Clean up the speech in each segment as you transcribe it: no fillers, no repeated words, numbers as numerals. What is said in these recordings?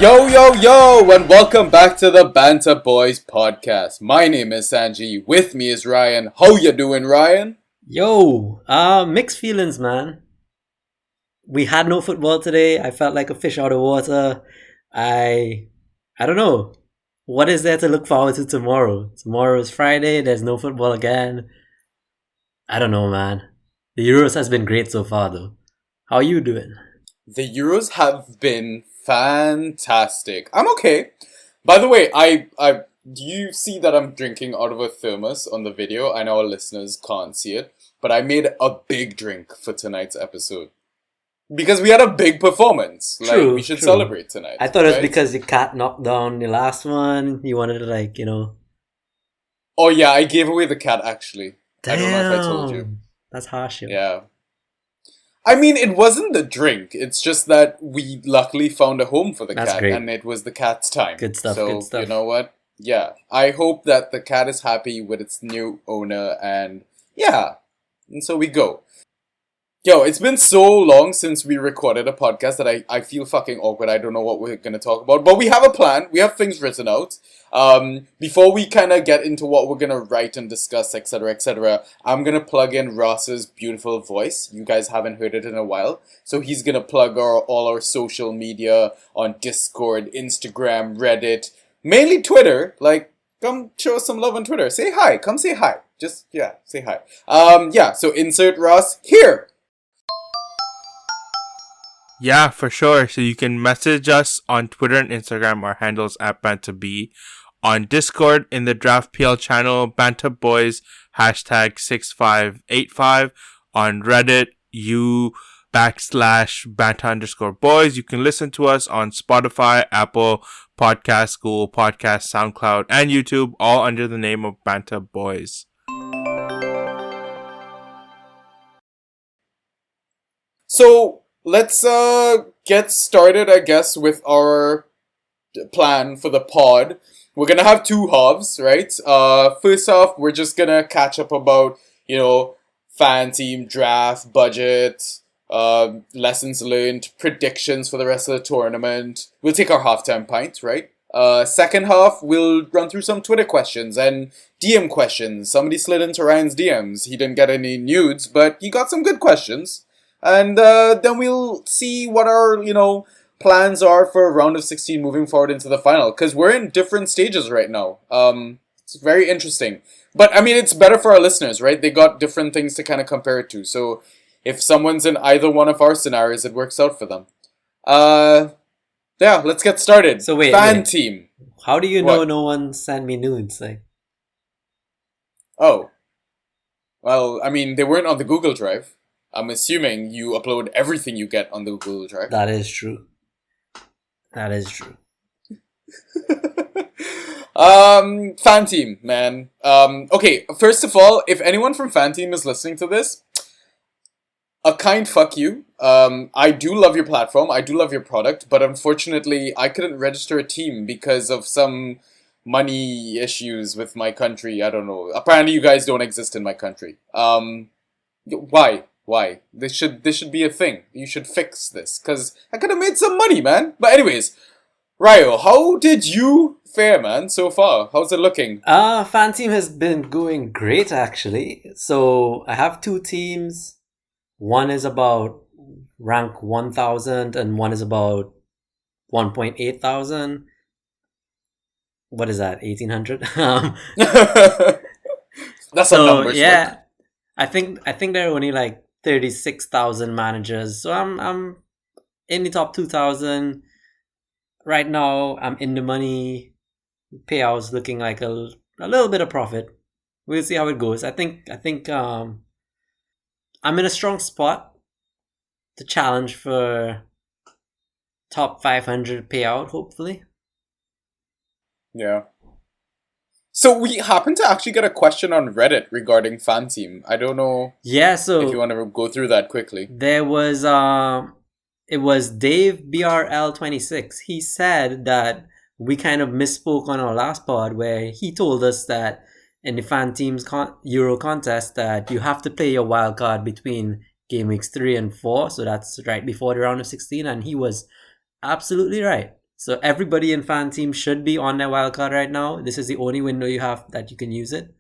Yo, and welcome back to the Banter Boys podcast. My name is Sanji. With me is Ryan. How you doing, Ryan? Mixed feelings, man. We had no football today. I felt like a fish out of water. I don't know. What is there to look forward to tomorrow? Tomorrow is Friday. There's no football again. I don't know, man. The Euros has been great so far, though. How are you doing? The Euros have been fantastic. I'm okay. By the way, I do you see that I'm drinking out of a thermos on the video? I know our listeners can't see it, but I made a big drink for tonight's episode. Because we had a big performance. We should celebrate tonight. I thought it was because your cat knocked down the last one. You wanted to, Oh yeah, I gave away the cat actually. Damn. I don't know if I told you. That's harsh. Yeah. I mean, it wasn't the drink. It's just that we luckily found a home for the cat. Great. And it was the cat's time. Good stuff. You know what? Yeah. I hope that the cat is happy with its new owner and yeah. And so we go. Yo, it's been so long since we recorded a podcast that I feel fucking awkward. I don't know what we're going to talk about. But we have a plan. We have things written out. Before we kind of get into what we're going to write and discuss, etc., I'm going to plug in Ross's beautiful voice. You guys haven't heard it in a while. So he's going to plug all our social media on Discord, Instagram, Reddit, mainly Twitter. Come show us some love on Twitter. Say hi. Come say hi. Say hi. So insert Ross here. Yeah, for sure. So you can message us on Twitter and Instagram. Our handles at BanterB. On Discord in the Draft PL channel, BanterBoys #6585. On Reddit, /Banter_boys. You can listen to us on Spotify, Apple Podcasts, Google Podcasts, SoundCloud, and YouTube, all under the name of Banter Boys. So let's get started, I guess, with our plan for the pod. We're gonna have two halves, right? First off, we're just gonna catch up about, FanTeam, draft, budget, lessons learned, predictions for the rest of the tournament. We'll take our halftime pint, right? Second half, we'll run through some Twitter questions and DM questions. Somebody slid into Ryan's DMs. He didn't get any nudes, but he got some good questions. And then we'll see what our, plans are for round of 16 moving forward into the final. Because we're in different stages right now. It's very interesting. But, I mean, it's better for our listeners, right? They got different things to kind of compare it to. So, if someone's in either one of our scenarios, it works out for them. Yeah, let's get started. So wait. FanTeam. How do you know no one sent me nudes? Oh. Well, I mean, they weren't on the Google Drive. I'm assuming you upload everything you get on the Google Drive. That is true. FanTeam, man. Okay, first of all, if anyone from FanTeam is listening to this, a kind fuck you. I do love your platform. I do love your product. But unfortunately, I couldn't register a team because of some money issues with my country. I don't know. Apparently, you guys don't exist in my country. Why? This should be a thing. You should fix this, because I could have made some money, man. But anyways, Ryo, how did you fare, man, so far? How's it looking? FanTeam has been going great, actually. So I have two teams. One is about rank 1,000 and one is about 1.8 thousand. What is that, 1,800? That's a number. Yeah, I think there are only 36,000 managers. So I'm in the top 2,000 right now. I'm in the money. Payouts looking like a little bit of profit. We'll see how it goes. I think I'm in a strong spot to challenge for top 500 payout, hopefully. Yeah. So we happen to actually get a question on Reddit regarding FanTeam. I don't know. Yeah, so if you want to go through that quickly. There was it was Dave BRL26. He said that we kind of misspoke on our last pod where he told us that in the FanTeam's Euro contest that you have to play your wild card between game weeks 3 and 4. So that's right before the round of 16, and he was absolutely right. So everybody in FanTeam should be on their wildcard right now. This is the only window you have that you can use it.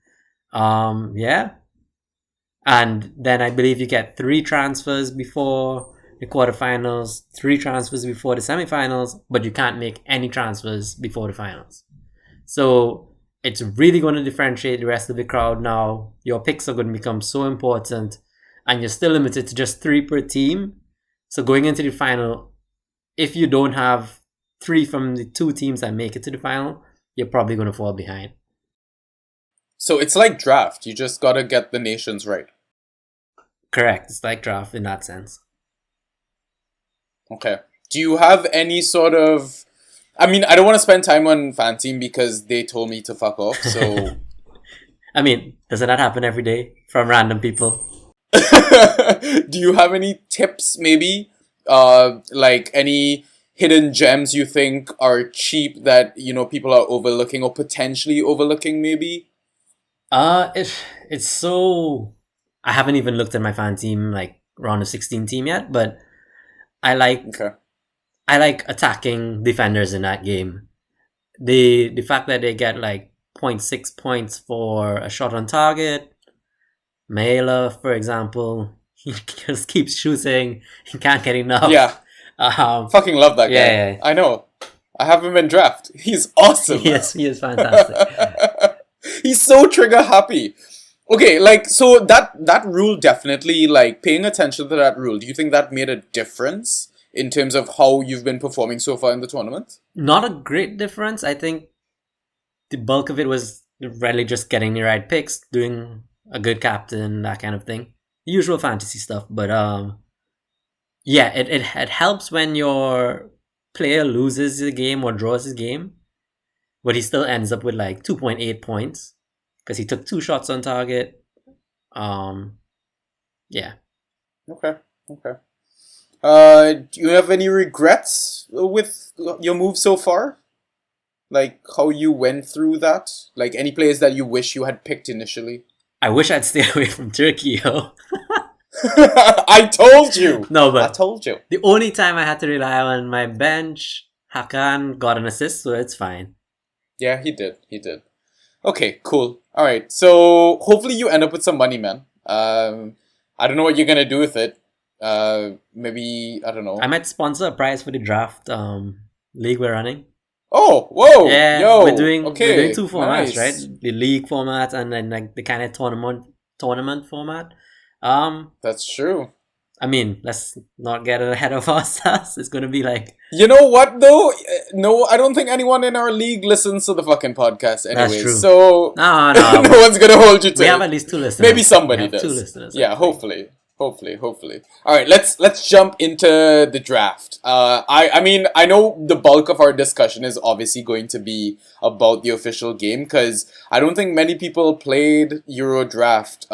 Yeah. And then I believe you get 3 transfers before the quarterfinals, 3 transfers before the semifinals, but you can't make any transfers before the finals. So it's really going to differentiate the rest of the crowd now. Your picks are going to become so important, and you're still limited to just 3 per team. So going into the final, if you don't have 3 from the 2 teams that make it to the final, you're probably going to fall behind. So it's like draft. You just gotta get the nations right. Correct. It's like draft in that sense. Okay. Do you have any sort of... I mean, I don't want to spend time on FanTeam because they told me to fuck off, so... I mean, doesn't that happen every day from random people? Do you have any tips, maybe? Like any hidden gems you think are cheap that, people are overlooking or potentially overlooking, maybe? It's so... I haven't even looked at my FanTeam, like, round of 16 team yet, but I like attacking defenders in that game. The fact that they get, like, 0.6 points for a shot on target. Mela, for example, he just keeps shooting. He can't get enough. Yeah. Fucking love that guy. Yeah. I know. I have him in draft. He's awesome. Yes, he is fantastic. He's so trigger happy. Okay, like, so that rule definitely, like, paying attention to that rule, do you think that made a difference in terms of how you've been performing so far in the tournament? Not a great difference. I think the bulk of it was really just getting the right picks, doing a good captain, that kind of thing. The usual fantasy stuff. But yeah, it helps when your player loses the game or draws his game, but he still ends up with like 2.8 points because he took 2 shots on target. Yeah. Okay. Do you have any regrets with your move so far? Like, how you went through that? Like, any players that you wish you had picked initially? I wish I'd stay away from Turkey, yo. I told you! No, but I told you. the only time I had to rely on my bench, Hakan got an assist, so it's fine. Yeah, he did. Okay, cool. Alright, so hopefully you end up with some money, man. I don't know what you're gonna do with it. Maybe, I don't know. I might sponsor a prize for the draft league we're running. Oh, whoa! Yeah, yo, we're doing 2 formats, nice. right? The league format and then like the kind of tournament format. That's true. I mean, let's not get ahead of ourselves. It's gonna be like... You know what, though? No, I don't think anyone in our league listens to the fucking podcast anyway. That's true. So... No. no one's gonna hold you to We it. have at least 2 listeners. Maybe somebody does. 2 listeners. Yeah, hopefully. Alright, let's jump into the draft. I mean, I know the bulk of our discussion is obviously going to be about the official game, because I don't think many people played Euro Draft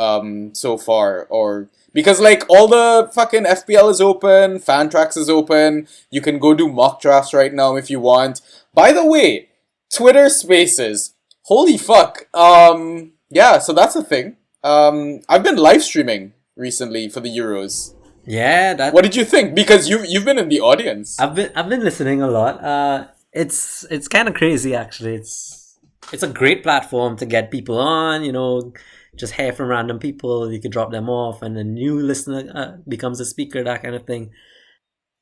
so far, or... Because, like, all the fucking FPL is open, Fantrax is open, you can go do mock drafts right now if you want. By the way, Twitter Spaces. Holy fuck. Yeah, so that's a thing. I've been live streaming recently for the Euros. Yeah, What did you think? Because you've been in the audience. I've been listening a lot. It's kind of crazy actually. It's a great platform to get people on, just hear from random people. You can drop them off and a new listener becomes a speaker, that kind of thing.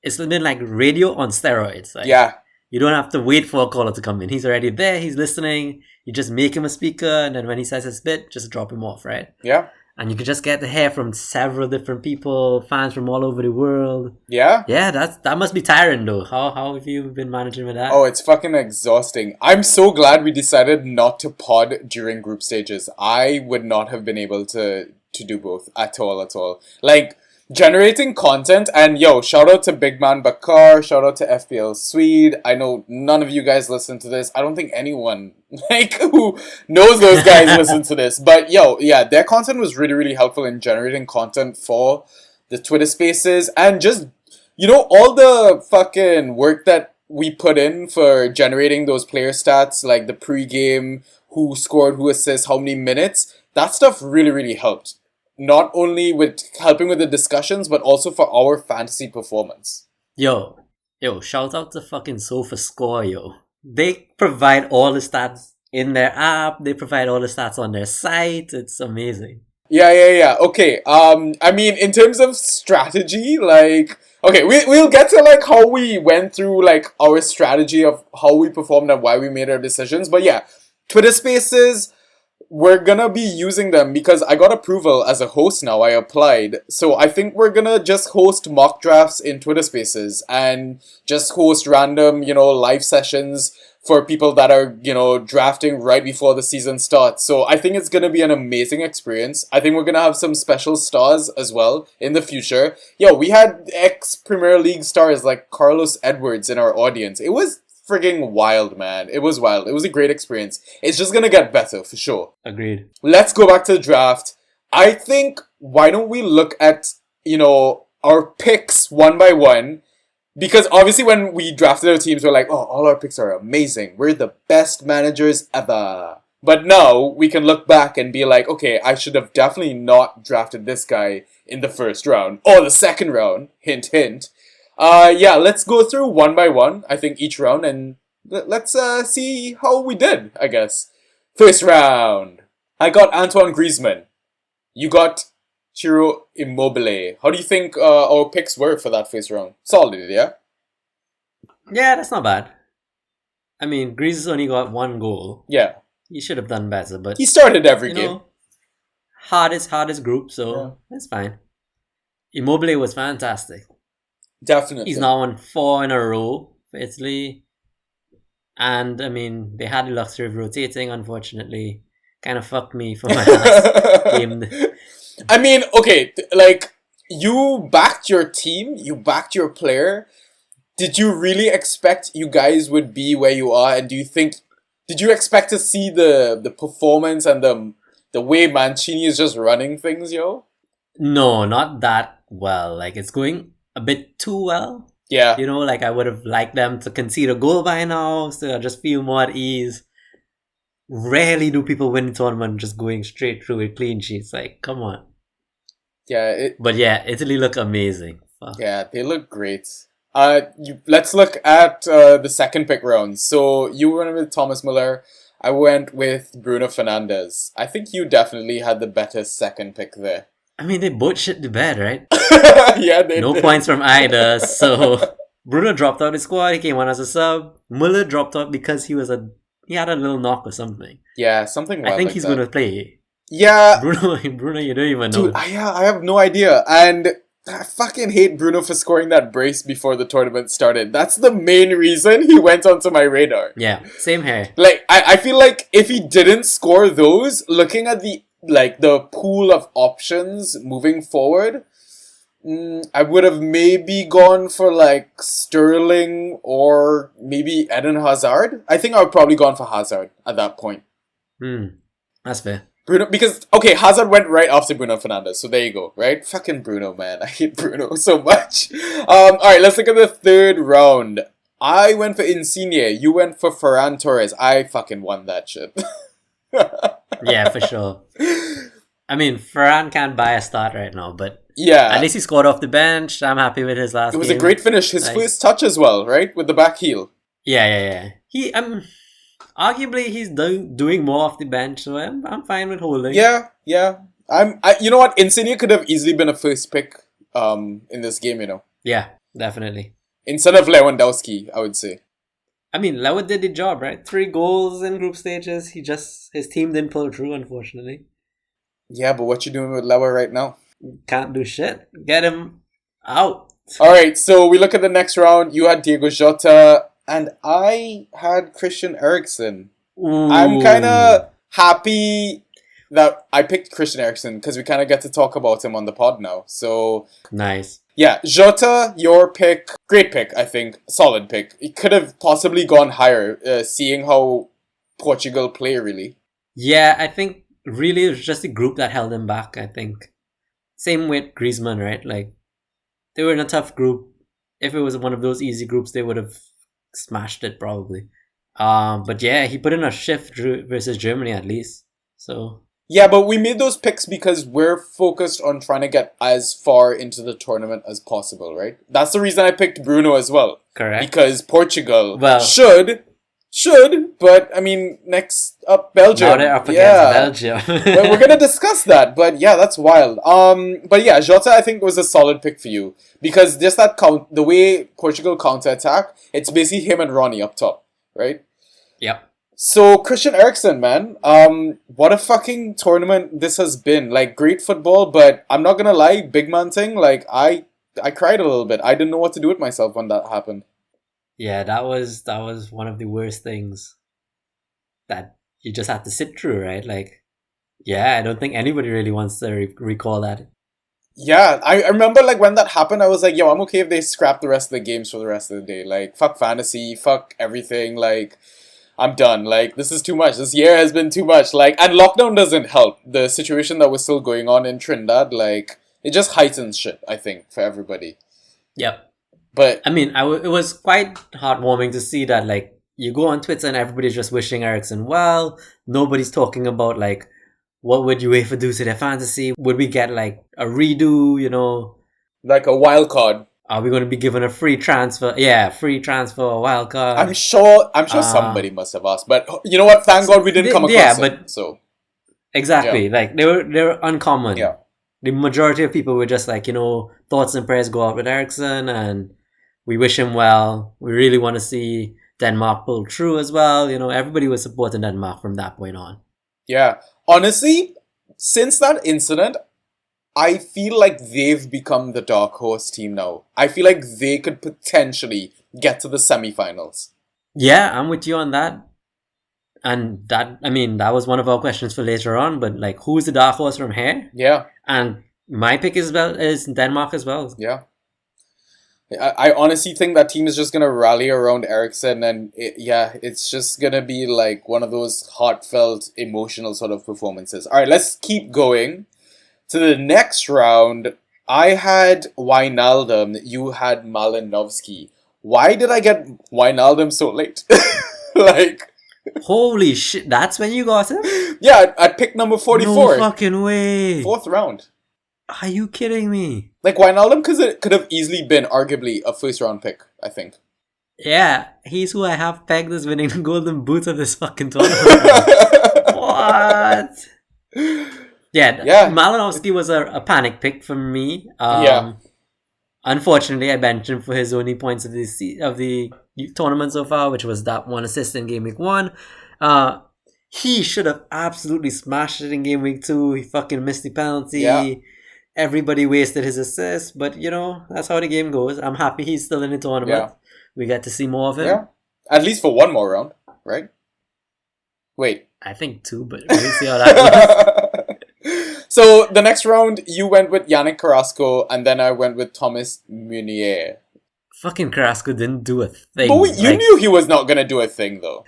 It's been like radio on steroids. Like, yeah. You don't have to wait for a caller to come in. He's already there. He's listening. You just make him a speaker, and then when he says his bit, just drop him off, right? Yeah. And you can just get to hear from several different people, fans from all over the world. Yeah? Yeah, that must be tiring though. How have you been managing with that? Oh, it's fucking exhausting. I'm so glad we decided not to pod during group stages. I would not have been able to do both at all. Like, generating content, and yo, shout out to Big Man Bakar, shout out to FPL Swede. I know none of you guys listen to this. I don't think anyone who knows those guys listen to this. But yo, yeah, their content was really, really helpful in generating content for the Twitter Spaces, and just, all the fucking work that we put in for generating those player stats, like the pregame, who scored, who assists, how many minutes. That stuff really, really helped. Not only with helping with the discussions, but also for our fantasy performance. Yo, Yo, shout out to fucking SofaScore, yo. They provide all the stats in their app. They provide all the stats on their site. It's amazing. Yeah. Okay. I mean, in terms of strategy, like, okay, we'll get to like how we went through like our strategy of how we performed and why we made our decisions. But yeah, Twitter Spaces, we're gonna be using them because I got approval as a host now. I applied. So I think we're gonna just host mock drafts in Twitter Spaces and just host random, live sessions for people that are, drafting right before the season starts. So I think it's gonna be an amazing experience. I think we're gonna have some special stars as well in the future. Yo, we had ex-Premier League stars like Carlos Edwards in our audience. It was frigging wild, man. It was wild. It was a great experience. It's just gonna get better for sure. Agreed. Let's go back to the draft. I think, why don't we look at, our picks one by one? Because obviously when we drafted our teams, we're like, oh, all our picks are amazing. We're the best managers ever. But now we can look back and be like, okay, I should have definitely not drafted this guy in the first round or the second round. Hint, hint. Yeah, let's go through one by one, I think, each round, and let's see how we did, I guess. First round. I got Antoine Griezmann. You got Ciro Immobile. How do you think our picks were for that first round? Solid, yeah? Yeah, that's not bad. I mean, Greece only got one goal. Yeah. He should have done better, but He started every game. hardest group, so that's fine. Immobile was fantastic. Definitely. He's now on 4 in a row for Italy. And, I mean, they had the luxury of rotating, unfortunately. Kind of fucked me for my last game. I mean, okay, like, you backed your team, you backed your player. Did you really expect you guys would be where you are? And did you expect to see the performance and the way Mancini is just running things, yo? No, not that well. Like, it's going a bit too well. Yeah. Like I would have liked them to concede a goal by now, so I just feel more at ease. Rarely do people win a tournament just going straight through with clean sheets. Like, come on. Yeah. But yeah, Italy look amazing. Fuck. Yeah, they look great. Let's look at the second pick round. So you went with Thomas Muller. I went with Bruno Fernandes. I think you definitely had the better second pick there. I mean, they both shit the bed, right? Yeah, they No did. points from either. So Bruno dropped out his squad. He came on as a sub. Muller dropped out because he had a little knock or something. Yeah, something wild I think like he's that. going to play. Yeah. Bruno, you don't even know. Dude, I have no idea. And I fucking hate Bruno for scoring that brace before the tournament started. That's the main reason he went onto my radar. Yeah, same here. Like, I feel like if he didn't score those, looking at the pool of options moving forward, I would have maybe gone for like Sterling or maybe Eden Hazard. I think I would probably gone for Hazard at that point. That's fair. Bruno, because, okay, Hazard went right after Bruno Fernandes, so there you go, right? Fucking Bruno, man. I hate Bruno so much. Alright, let's look at the third round. I went for Insigne, you went for Ferran Torres. I fucking won that shit. Yeah, for sure. I mean, Ferran can't buy a start right now, but Yeah. at least he scored off the bench. I'm happy with his last It was game. a great finish. His first touch as well, right? With the back heel. Yeah. He, arguably, he's doing more off the bench, so I'm fine with holding. Yeah. You know what? Insigne could have easily been a first pick in this game, Yeah, definitely. Instead of Lewandowski, I would say. I mean, Lewa did the job, right? 3 goals in group stages. His team didn't pull through, unfortunately. Yeah, but what you doing with Lewa right now? Can't do shit. Get him out. Alright, so we look at the next round. You had Diego Jota, and I had Christian Eriksen. Ooh. I'm kind of happy that I picked Christian Eriksen because we kind of get to talk about him on the pod now. So, Nice. yeah, Jota, your pick. Great pick, I think. Solid pick. It could have possibly gone higher, seeing how Portugal play, really. Yeah, I think really it was just the group that held him back, I think. Same with Griezmann, right? Like, they were in a tough group. If it was one of those easy groups, they would have smashed it probably. But yeah, he put in a shift versus Germany at least. So Yeah, but we made those picks because we're focused on trying to get as far into the tournament as possible, right? That's the reason I picked Bruno as well. Correct. Because Portugal Well, should, but I mean, next up Belgium. now they're up against Belgium. But we're gonna discuss that, but yeah, that's wild. But yeah, Jota I think was a solid pick for you because just that the way Portugal counter attack, it's basically him and Ronnie up top, right? Yep. So Christian Eriksen, man, what a fucking tournament this has been. Like great football, but I'm not gonna lie, big man thing. Like I cried a little bit. I didn't know what to do with myself when that happened. Yeah, that was one of the worst things that you just had to sit through, right? Like, yeah, I don't think anybody really wants to recall that. Yeah, I remember like when that happened, I was like, yo, I'm okay if they scrap the rest of the games for the rest of the day. Like, fuck fantasy, fuck everything. Like, I'm done. Like, this is too much. This year has been too much. Like, and lockdown doesn't help. The situation that was still going on in Trinidad, like, it just heightens shit, I think, for everybody. Yep. But I mean, it was quite heartwarming to see that, like, you go on Twitter and everybody's just wishing Eriksen well. Nobody's talking about, like, what would UEFA do to their fantasy? Would we get, like, a redo, you know? like a wild card. Are we going to be given a free transfer? Yeah, free transfer, a wild card. I'm sure somebody must have asked. But you know what? Thank God we didn't come across it. So exactly. Yeah. Like, they were uncommon. Yeah. The majority of people were just like, you know, thoughts and prayers go out with Eriksen and we wish him well. We really want to see Denmark pull through as well. You know, everybody was supporting Denmark from that point on. Yeah. Honestly, since that incident, I feel like they've become the dark horse team now. I feel like they could potentially get to the semi-finals. Yeah, I'm with you on that. And that, I mean, that was one of our questions for later on. But like, who's the dark horse from here? Yeah. And my pick is Denmark as well. Yeah. I honestly think that team is just going to rally around Eriksen and it's just going to be like one of those heartfelt, emotional sort of performances. All right, let's keep going to the next round. I had Wijnaldum, you had Malinovsky. Why did I get Wijnaldum so late? Like, holy shit, that's when you got him? yeah, I picked number 44. No fucking way. 4th round. Are you kidding me? Like, Wijnaldum could have easily been arguably a first round pick, I think. Yeah, he's who I have pegged as winning the Golden Boot of this fucking tournament. What? Yeah. Malinovsky was a panic pick for me. Unfortunately, I benched him for his only points of the tournament so far, which was that one assist in Game Week 1. He should have absolutely smashed it in Game Week 2. He fucking missed the penalty. Yeah. Everybody wasted his assist, but you know, that's how the game goes. I'm happy he's still in the tournament. Yeah. We get to see more of him. Yeah. At least for one more round, right? Wait. I think 2, but we'll see how that goes. So the next round, you went with Yannick Carrasco, and then I went with Thomas Meunier. Fucking Carrasco didn't do a thing. But you knew he was not going to do a thing, though.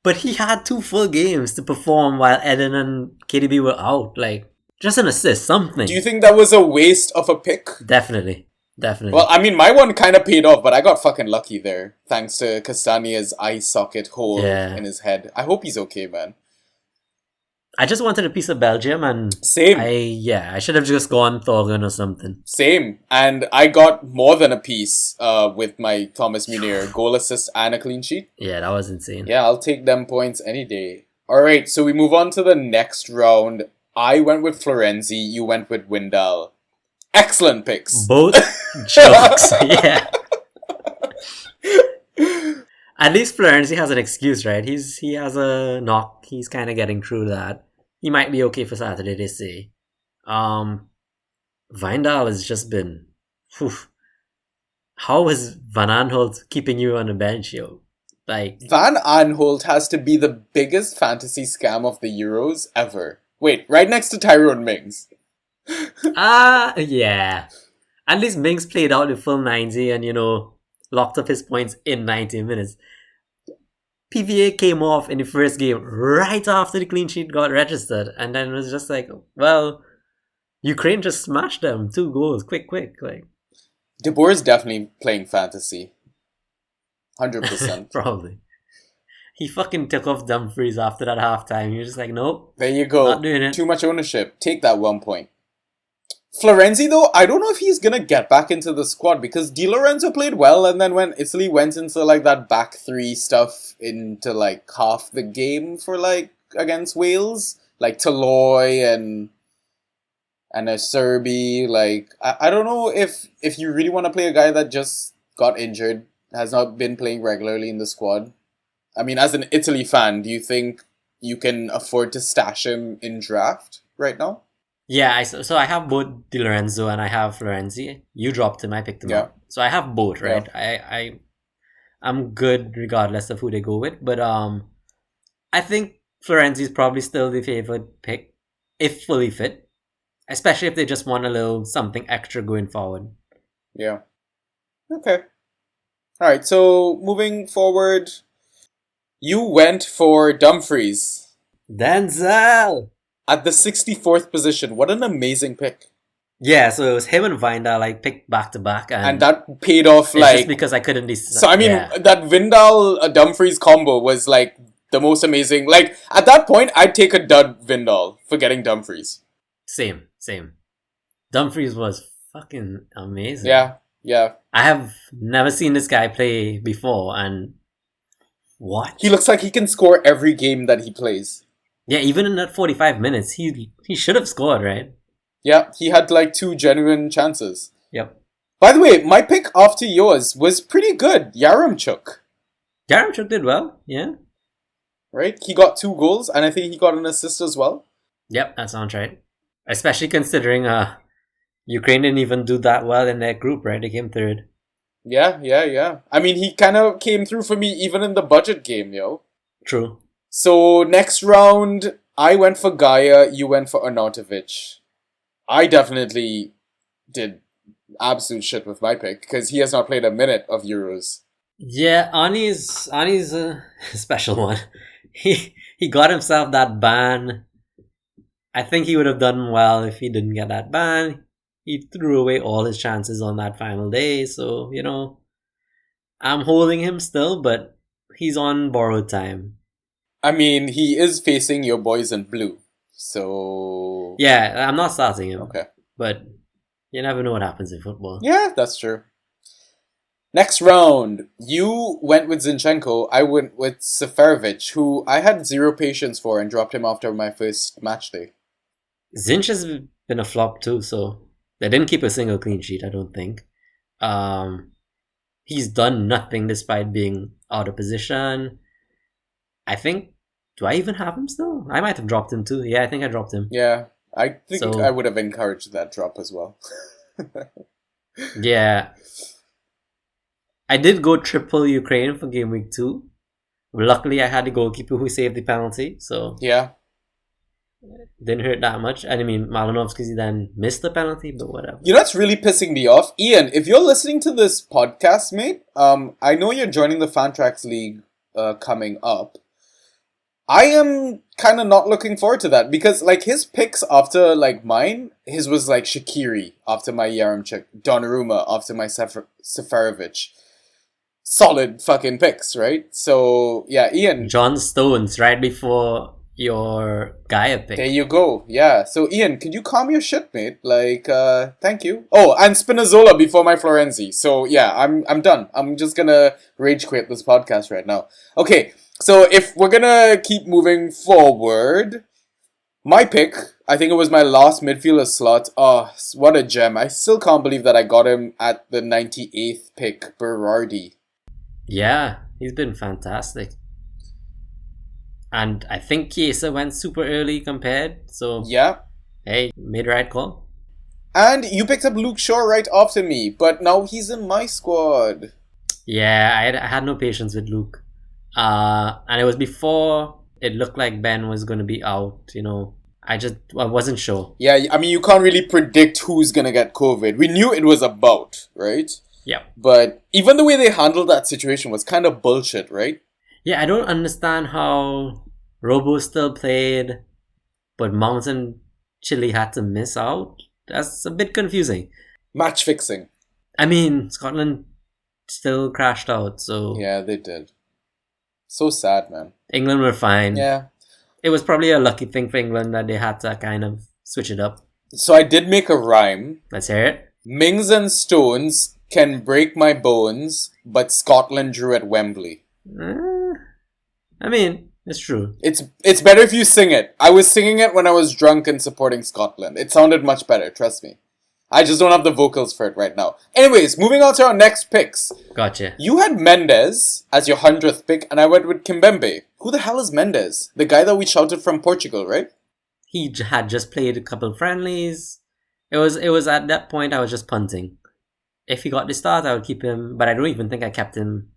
But he had 2 full games to perform while Eden and KDB were out. Like, just an assist, something. Do you think that was a waste of a pick? Definitely. Well, I mean, my one kind of paid off, but I got fucking lucky there. Thanks to Castanier's eye socket hole in his head. I hope he's okay, man. I just wanted a piece of Belgium and... Same. I should have just gone Thorgan or something. Same. And I got more than a piece with my Thomas Meunier. Goal, assist, and a clean sheet. Yeah, that was insane. Yeah, I'll take them points any day. Alright, so we move on to the next round. I went with Florenzi, you went with Windal. Excellent picks. Both jokes, yeah. At least Florenzi has an excuse, right? He has a knock. He's kind of getting through that. He might be okay for Saturday, they say. Vindal has just been... Whew. How is Van Aanholt keeping you on the bench, yo? Like, Van Aanholt has to be the biggest fantasy scam of the Euros ever. Wait, right next to Tyrone Mings. Yeah. At least Mings played out the full 90 and, you know, locked up his points in 90 minutes. PVA came off in the first game right after the clean sheet got registered, and then it was just like, well, Ukraine just smashed them. 2 goals, quick. Like, De Boer is definitely playing fantasy. 100%. Probably. He fucking took off Dumfries after that halftime. He was just like, nope, There you go. not doing it. Too much ownership. Take that 1 point. Florenzi, though, I don't know if he's gonna get back into the squad because Di Lorenzo played well, and then when Italy went into like that back three stuff into like half the game for like against Wales, like Taloy and a Serbi, like I don't know if you really want to play a guy that just got injured, has not been playing regularly in the squad. I mean, as an Italy fan, do you think you can afford to stash him in draft right now? Yeah, so I have both Di Lorenzo and I have Florenzi. You dropped him, I picked him up. So I have both, right? Yeah. I'm good regardless of who they go with, but I think Florenzi is probably still the favorite pick if fully fit, especially if they just want a little something extra going forward. Yeah. Okay. All right. So moving forward, you went for Dumfries Denzel at the 64th position. What an amazing pick! Yeah, so it was him and Vindal like picked back to back, and that paid off it's like just because I couldn't decide. So I mean, that Vindal Dumfries combo was like the most amazing. Like at that point, I'd take a dud Vindal for getting Dumfries. Same. Dumfries was fucking amazing. Yeah. I have never seen this guy play before, and what? He looks like he can score every game that he plays. Yeah, even in that 45 minutes, he should have scored, right? Yeah, he had like 2 genuine chances. Yep. By the way, my pick after yours was pretty good. Yaremchuk. Yaremchuk did well, yeah. Right? He got 2 goals, and I think he got an assist as well. Yep, that sounds right. Especially considering Ukraine didn't even do that well in their group, right? They came third. Yeah. I mean, he kind of came through for me even in the budget game, yo. True. So, next round, I went for Gaia, you went for Arnautovic. I definitely did absolute shit with my pick, because he has not played a minute of Euros. Yeah, Ani's a special one. He got himself that ban. I think he would have done well if he didn't get that ban. He threw away all his chances on that final day, so, I'm holding him still, but he's on borrowed time. I mean, he is facing your boys in blue, so... Yeah, I'm not starting him. Okay. But you never know what happens in football. Yeah, that's true. Next round, you went with Zinchenko, I went with Seferovic, who I had 0 patience for and dropped him after my first match day. Zinch has been a flop too, so they didn't keep a single clean sheet, I don't think. He's done nothing despite being out of position. I think, do I even have him still? I might have dropped him too. Yeah, I think I dropped him. Yeah, I think I would have encouraged that drop as well. Yeah. I did go triple Ukraine for game week 2. Luckily, I had the goalkeeper who saved the penalty, so... Yeah. Didn't hurt that much. And I mean, Malinovsky then missed the penalty, but whatever. You know what's really pissing me off? Ian, if you're listening to this podcast, mate, I know you're joining the Fantrax League coming up. I am kind of not looking forward to that because, like, his picks after, like, mine, his was, like, Shaqiri after my Yaremchuk, Donnarumma after my Seferovic. Solid fucking picks, right? So, yeah, Ian. John Stones right before your Gaia pick. There you go. Yeah. So, Ian, could you calm your shit, mate? Like, thank you. Oh, and Spinazzola before my Florenzi. So, yeah, I'm done. I'm just gonna rage quit this podcast right now. Okay. So if we're gonna keep moving forward, my pick, I think it was my last midfielder slot. Oh, what a gem. I still can't believe that I got him at the 98th pick, Berardi. Yeah, he's been fantastic. And I think Chiesa went super early compared, so... Yeah. Hey, made the right call. And you picked up Luke Shaw right after me, but now he's in my squad. Yeah, I had no patience with Luke. And it was before it looked like Ben was going to be out, I wasn't sure. Yeah, I mean, you can't really predict who's going to get COVID. We knew it was a bout, right? Yeah. But even the way they handled that situation was kind of bullshit, right? Yeah, I don't understand how Robo still played, but Mount and Chile had to miss out. That's a bit confusing. Match fixing. I mean, Scotland still crashed out, so... Yeah, they did. So sad, man. England were fine. Yeah. It was probably a lucky thing for England that they had to kind of switch it up. So I did make a rhyme. Let's hear it. Mings and stones can break my bones, but Scotland drew at Wembley. I mean, it's true. It's better if you sing it. I was singing it when I was drunk and supporting Scotland. It sounded much better, trust me. I just don't have the vocals for it right now. Anyways, moving on to our next picks. Gotcha. You had Mendes as your 100th pick, and I went with Kimpembe. Who the hell is Mendes? The guy that we shouted from Portugal, right? He had just played a couple of friendlies. It was at that point I was just punting. If he got the start, I would keep him, but I don't even think I kept him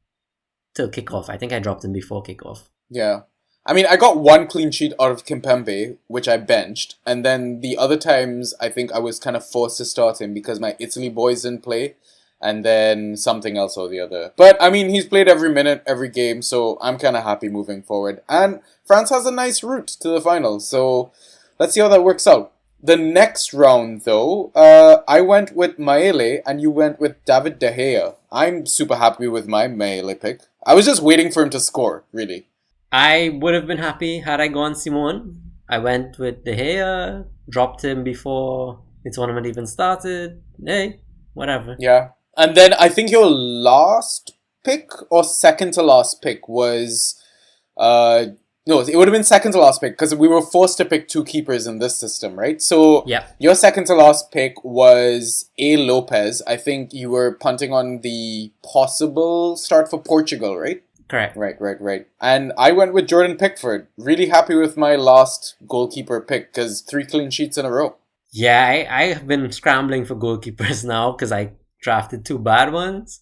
till kickoff. I think I dropped him before kickoff. Yeah. I mean, I got one clean sheet out of Kimpembe, which I benched, and then the other times I think I was kind of forced to start him because my Italy boys didn't play, and then something else or the other. But, I mean, he's played every minute, every game, so I'm kind of happy moving forward. And France has a nice route to the finals, so let's see how that works out. The next round, though, I went with Maele, and you went with David De Gea. I'm super happy with my Maele pick. I was just waiting for him to score, really. I would have been happy had I gone Simone. I went with De Gea, dropped him before the tournament even started. Hey, whatever. Yeah. And then I think your last pick or second to last pick was... No, it would have been second to last pick because we were forced to pick two keepers in this system, right? So Yeah. your second to last pick was A. Lopez. I think you were punting on the possible start for Portugal, right? Correct. Right. And I went with Jordan Pickford. Really happy with my last goalkeeper pick because 3 clean sheets in a row. Yeah, I have been scrambling for goalkeepers now because I drafted 2 bad ones.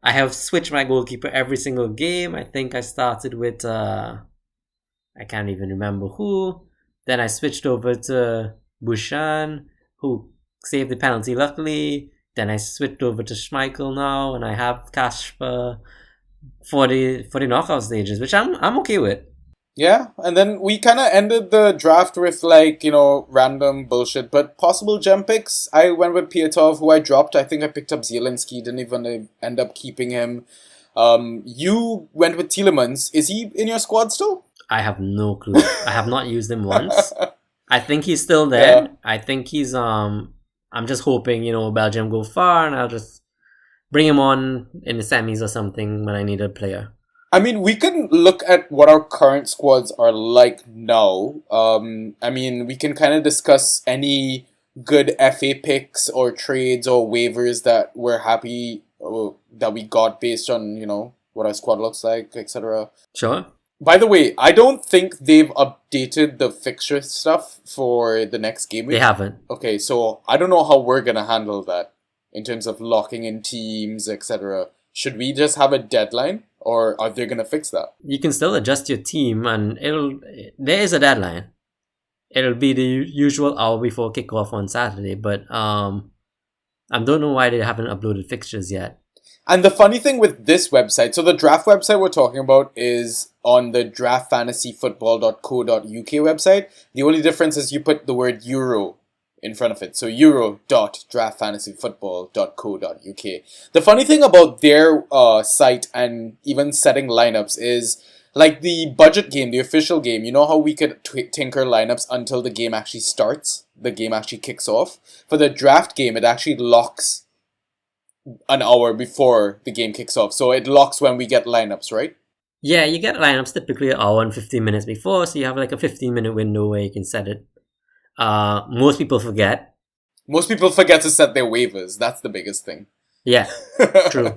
I have switched my goalkeeper every single game. I think I started with, I can't even remember who. Then I switched over to Bushan, who saved the penalty luckily. Then I switched over to Schmeichel now, and I have Kasper for the knockout stages, which I'm okay with. Yeah, and then we kind of ended the draft with random bullshit, but possible gem picks. I went with Piatov, who I dropped. I think I picked up Zielinski, didn't even end up keeping him. You went with Tielemans. Is he in your squad still? I have no clue. I have not used him once. I think he's still there. Yeah. I think he's I'm just hoping, Belgium go far and I'll just bring him on in the semis or something when I need a player. I mean, we can look at what our current squads are like now. I mean, we can kind of discuss any good FA picks or trades or waivers that we're happy that we got based on, what our squad looks like, etc. Sure. By the way, I don't think they've updated the fixture stuff for the next game week. They haven't. Okay, so I don't know how we're going to handle that in terms of locking in teams, etc. Should we just have a deadline, or are they going to fix that? You can still adjust your team, and there is a deadline. It'll be the usual hour before kickoff on Saturday, but I don't know why they haven't uploaded fixtures yet. And the funny thing with this website, so the draft website we're talking about is on the draftfantasyfootball.co.uk website. The only difference is you put the word Euro in front of it. So euro.draftfantasyfootball.co.uk. The funny thing about their site and even setting lineups is like the budget game, the official game. You know how we could tinker lineups until the game actually starts? The game actually kicks off. For the draft game, it actually locks an hour before the game kicks off. So it locks when we get lineups, right? Yeah, you get lineups typically an hour and 15 minutes before, so you have like a 15-minute window where you can set it. Most people forget. Most people forget to set their waivers. That's the biggest thing. Yeah, true.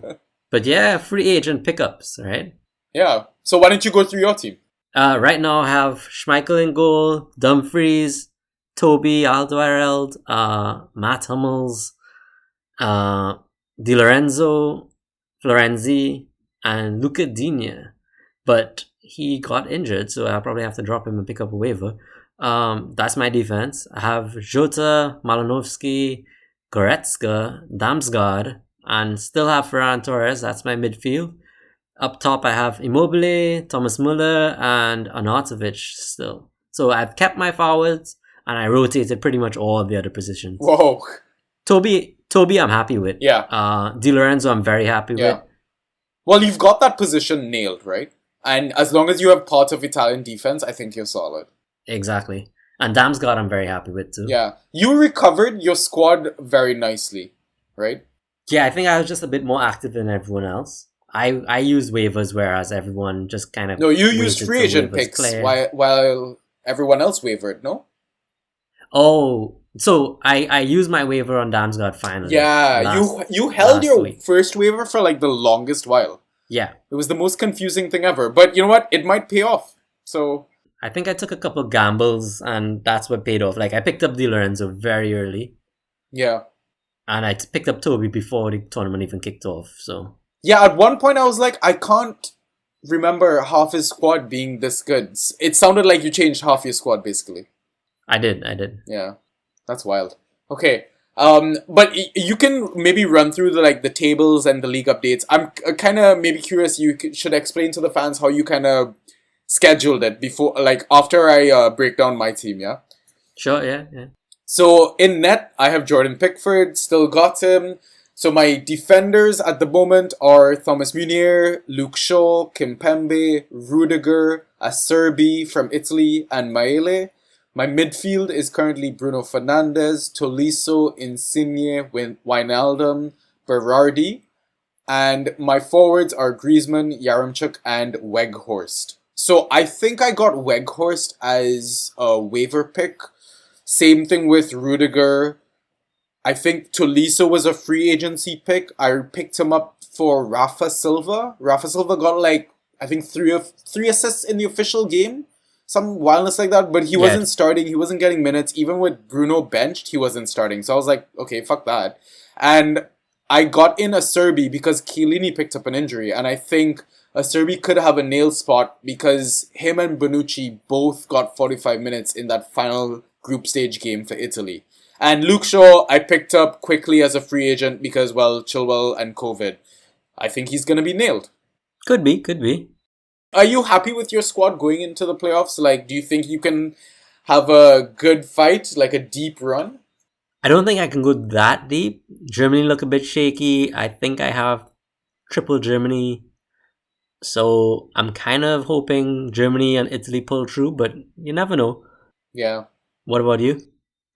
But yeah, free agent pickups, right? Yeah. So why don't you go through your team? Right now I have Schmeichel in goal, Dumfries, Toby Alderweireld, Matt Hummels, Di Lorenzo, Florenzi, and Luca Digne. But he got injured, so I'll probably have to drop him and pick up a waiver. That's my defense. I have Jota, Malinovsky, Goretzka, Damsgaard, and still have Ferran Torres. That's my midfield. Up top, I have Immobile, Thomas Muller, and Arnautovic still. So I've kept my forwards, and I rotated pretty much all of the other positions. Whoa. Toby, I'm happy with. Yeah. Di Lorenzo, I'm very happy with. Well, you've got that position nailed, right? And as long as you have parts of Italian defense, I think you're solid. Exactly. And Damsgaard I'm very happy with too. Yeah. You recovered your squad very nicely, right? Yeah, I think I was just a bit more active than everyone else. I used waivers, whereas everyone just kind of... No, you used waited free till agent waivers picks cleared. while everyone else wavered, no? Oh, so I used my waiver on Damsgaard finally. Yeah, you held last your week. first waiver for like the longest while. Yeah. It was the most confusing thing ever. But you know what? It might pay off. So I think I took a couple gambles, and that's what paid off. Like, I picked up Di Lorenzo very early, yeah. and I picked up Toby before the tournament even kicked off, so... Yeah, at one point I was like, I can't remember half his squad being this good. It sounded like you changed half your squad, basically. I did. Yeah, that's wild. Okay, but you can maybe run through the tables and the league updates. I'm kind of maybe curious. You should explain to the fans how you kind of scheduled it before, like after I break down my team. Yeah. Sure, yeah. So in net, I have Jordan Pickford, still got him. So my defenders at the moment are Thomas Munier, Luke Shaw, Kimpembe, Rudiger, Acerbi from Italy, and Maele. My midfield is currently Bruno Fernandes, Tolisso, Insigne, Wijnaldum, Berardi. And my forwards are Griezmann, Yaremchuk, and Weghorst. So I think I got Weghorst as a waiver pick. Same thing with Rudiger. I think Tolisso was a free agency pick. I picked him up for Rafa Silva. Rafa Silva got I think three assists in the official game. Some wildness like that, but he wasn't starting. He wasn't getting minutes. Even with Bruno benched, he wasn't starting. So I was like, okay, fuck that. And I got in Acerbi because Chiellini picked up an injury. And I think Acerbi could have a nail spot because him and Bonucci both got 45 minutes in that final group stage game for Italy. And Luke Shaw, I picked up quickly as a free agent because, well, Chilwell and COVID. I think he's going to be nailed. Could be. Are you happy with your squad going into the playoffs? Do you think you can have a good fight, like a deep run? I don't think I can go that deep. Germany look a bit shaky. I think I have triple Germany. So I'm kind of hoping Germany and Italy pull through, but you never know. Yeah. What about you?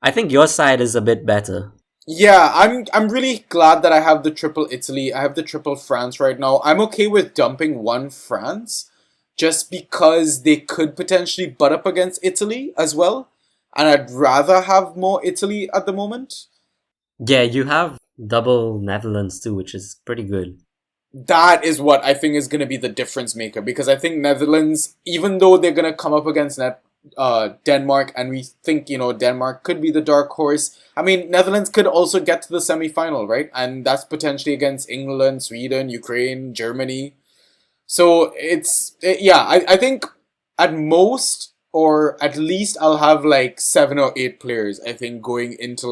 I think your side is a bit better. Yeah, I'm really glad that I have the triple Italy. I have the triple France right now. I'm okay with dumping one France just because they could potentially butt up against Italy as well. And I'd rather have more Italy at the moment. Yeah, you have double Netherlands too, which is pretty good. That is what I think is going to be the difference maker because I think Netherlands, even though they're going to come up against Denmark, and we think, Denmark could be the dark horse. I mean, Netherlands could also get to the semi-final, right? And that's potentially against England, Sweden, Ukraine, Germany. So I think at most, or at least I'll have 7 or 8 players, I think, going into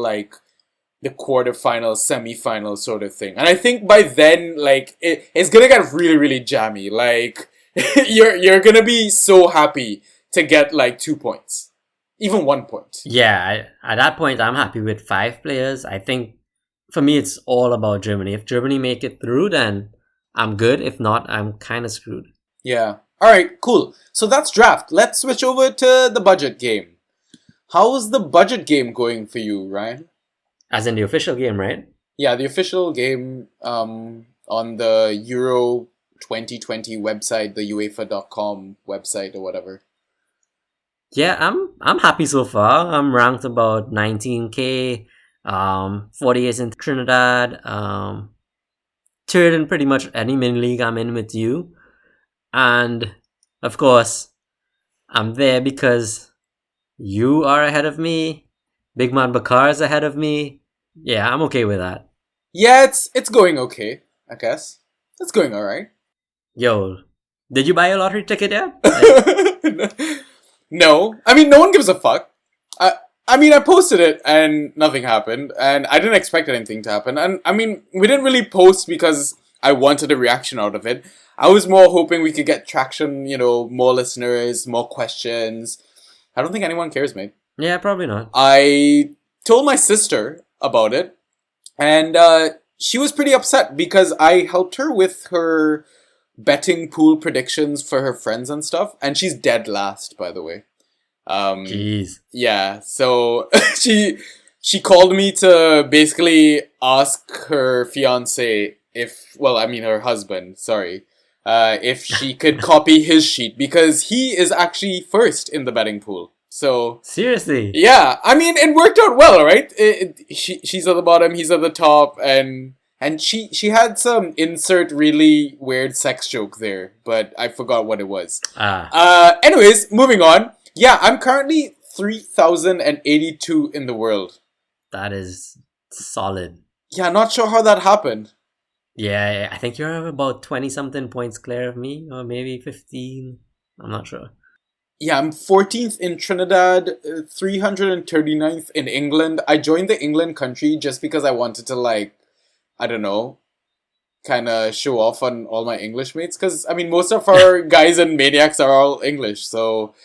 the quarterfinal, semi-final sort of thing. And I think by then, it's gonna get really, really jammy. You're gonna be so happy to get 2 points, even 1 point. Yeah, at that point, I'm happy with 5 players. I think for me, it's all about Germany. If Germany make it through, then I'm good. If not, I'm kind of screwed. Yeah. All right, cool. So that's draft. Let's switch over to the budget game. How's the budget game going for you, Ryan? As in the official game, right? Yeah, the official game on the Euro 2020 website, the UEFA.com website or whatever. Yeah, I'm happy so far. I'm ranked about 19k, 48 in Trinidad, third in pretty much any mini league I'm in with you, and of course, I'm there because you are ahead of me. Big Man Bakar is ahead of me. Yeah, I'm okay with that. Yeah, it's going okay, I guess. It's going all right. Yo, did you buy a lottery ticket yet? No. I mean, no one gives a fuck. I mean, I posted it and nothing happened. And I didn't expect anything to happen. And I mean, we didn't really post because I wanted a reaction out of it. I was more hoping we could get traction, more listeners, more questions. I don't think anyone cares, mate. Yeah, probably not. I told my sister about it. And she was pretty upset because I helped her with her betting pool predictions for her friends and stuff, and she's dead last, by the way. Jeez. Yeah, so she called me to basically ask her fiance her husband, sorry, if she could copy his sheet because he is actually first in the betting pool. So Seriously? yeah, I mean it worked out well, right? She's at the bottom, he's at the top, and she had some insert really weird sex joke there, but I forgot what it was. Anyways, moving on. Yeah, I'm currently 3,082 in the world. That is solid. Yeah, not sure how that happened. Yeah, I think you're about 20-something points clear of me, or maybe 15. I'm not sure. Yeah, I'm 14th in Trinidad, 339th in England. I joined the England country just because I wanted to, like, I don't know, kind of show off on all my English mates. Because, I mean, most of our guys and maniacs are all English, so...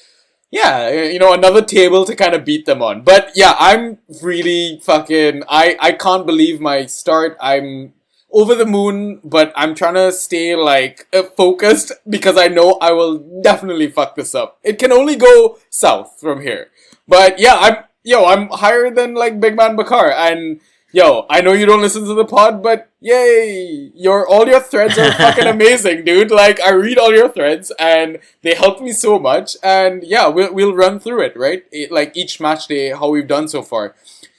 Yeah, you know, another table to kind of beat them on. But yeah, I'm really fucking... I can't believe my start. I'm over the moon, but I'm trying to stay, like, focused because I know I will definitely fuck this up. It can only go south from here. But yeah, I'm higher than, like, Big Man Bakar. And, yo, I know you don't listen to the pod, but yay! All your threads are fucking amazing, dude. Like, I read all your threads, and they helped me so much. And yeah, we'll run through it, right? Like, each match day, how we've done so far.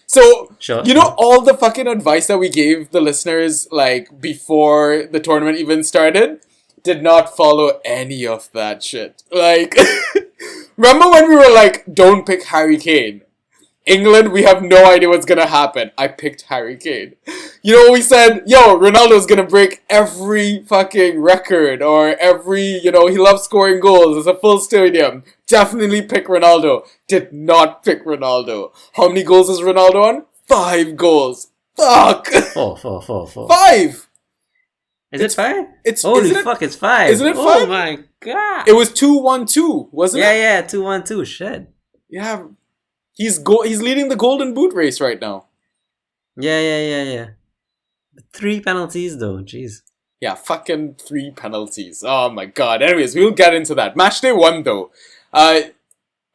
So, Sure. You know, all the fucking advice that we gave the listeners, like, before the tournament even started, did not follow any of that shit. Like, remember when we were like, don't pick Harry Kane? England, we have no idea what's gonna happen. I picked Harry Kane. You know, we said, yo, Ronaldo's gonna break every fucking record, or every, you know, he loves scoring goals. It's a full stadium. Definitely pick Ronaldo. Did not pick Ronaldo. How many goals is Ronaldo on? 5 goals. Fuck! Four. 5! Is it 5? Holy fuck, it's 5. Isn't it 5? Oh my god. It was 2-1-2, wasn't it? Yeah, 2-1-2. Shit. Yeah. He's leading the Golden Boot race right now. Yeah. 3 penalties though, jeez. Yeah, fucking 3 penalties. Oh my god. Anyways, we'll get into that. Match day 1 though. I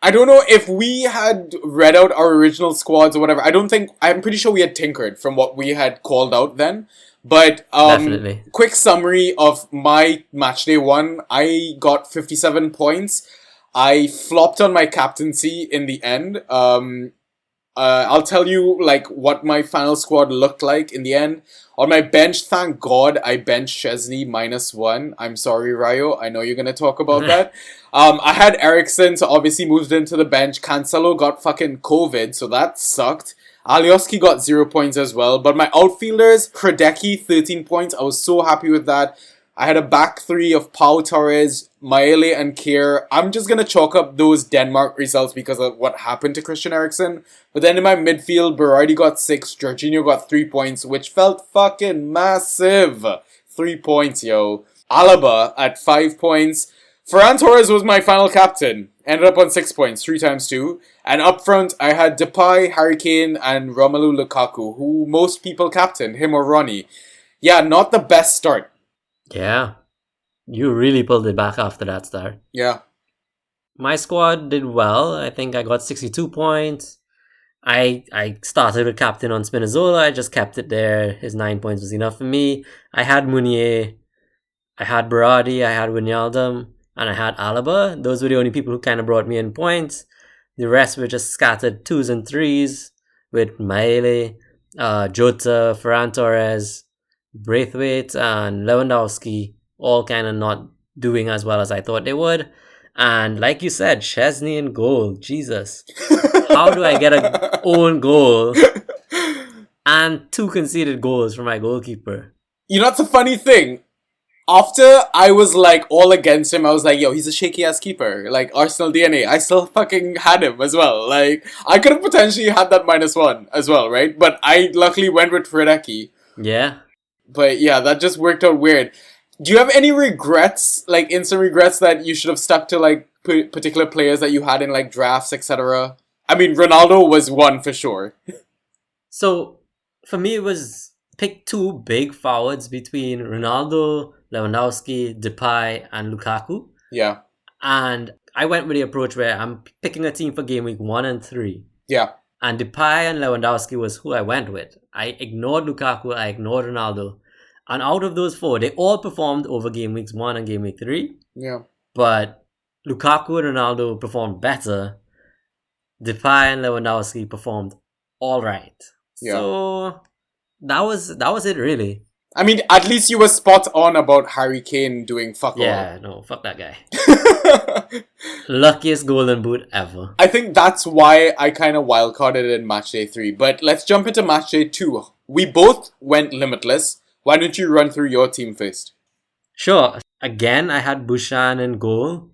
don't know if we had read out our original squads or whatever. I'm pretty sure we had tinkered from what we had called out then. But Definitely. Quick summary of my match day 1. I got 57 points. I flopped on my captaincy in the end. I'll tell you like what my final squad looked like in the end. On my bench, thank God, I benched Chesney -1. I'm sorry, Rayo. I know you're gonna talk about that. I had R16, so obviously moved into the bench. Cancelo got fucking COVID, so that sucked. Alioski got 0 points as well. But my outfielders, Hradecki, 13 points. I was so happy with that. I had a back 3 of Pau Torres, Maele, and Kier. I'm just going to chalk up those Denmark results because of what happened to Christian Eriksen. But then in my midfield, Berardi got 6, Jorginho got 3 points, which felt fucking massive. 3 points, yo. Alaba at 5 points. Ferran Torres was my final captain. Ended up on 6 points, 3 times 2. And up front, I had Depay, Harry Kane, and Romelu Lukaku, who most people captained, him or Ronnie. Yeah, not the best start. Yeah. You really pulled it back after that start. Yeah. My squad did well. I think I got 62 points. I started with captain on Spinazzola. I just kept it there. His 9 points was enough for me. I had Meunier. I had Berardi. I had Wijnaldum. And I had Alaba. Those were the only people who kind of brought me in points. The rest were just scattered 2s and 3s with Maele, Jota, Ferran Torres, Braithwaite, and Lewandowski, all kind of not doing as well as I thought they would. And like you said, Chesney in goal. Jesus. How do I get a own goal and 2 conceded goals from my goalkeeper? You know, it's a funny thing. After I was like all against him, I was like, yo, he's a shaky ass keeper. Like Arsenal DNA. I still fucking had him as well. Like, I could have potentially had that -1 as well, right? But I luckily went with Hradecki. Yeah. But yeah, that just worked out weird. Do you have any regrets, like instant regrets that you should have stuck to like particular players that you had in like drafts, etc.? I mean, Ronaldo was one for sure. So, for me, it was pick two big forwards between Ronaldo, Lewandowski, Depay, and Lukaku. Yeah. And I went with the approach where I'm picking a team for game week 1 and 3. Yeah. And Depay and Lewandowski was who I went with. I ignored Lukaku, I ignored Ronaldo. And out of those 4, they all performed over game weeks 1 and game week 3. Yeah. But Lukaku and Ronaldo performed better. Depay and Lewandowski performed all right. Yeah. So that was it really. I mean, at least you were spot on about Harry Kane doing fuck all. Yeah, no, fuck that guy. Luckiest golden boot ever. I think that's why I kind of wildcarded in matchday 3. But let's jump into matchday 2. We both went limitless. Why don't you run through your team first? Sure. Again, I had Bushan in goal.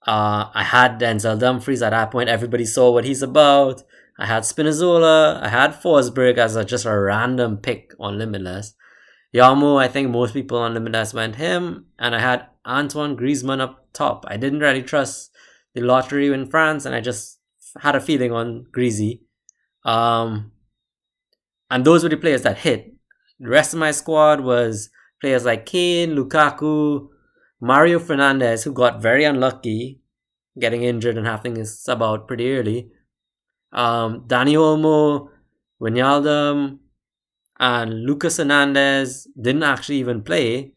I had Denzel Dumfries at that point. Everybody saw what he's about. I had Spinazzola. I had Forsberg as just a random pick on Limitless. Yarmo, I think most people on Limitless went him. And I had Antoine Griezmann up top. I didn't really trust the lottery in France, and I just had a feeling on Greasy. And those were the players that hit. The rest of my squad was players like Kane, Lukaku, Mario Fernandes, who got very unlucky, getting injured and having to sub out pretty early. Dani Olmo, Wijnaldum, and Lucas Hernandez didn't actually even play.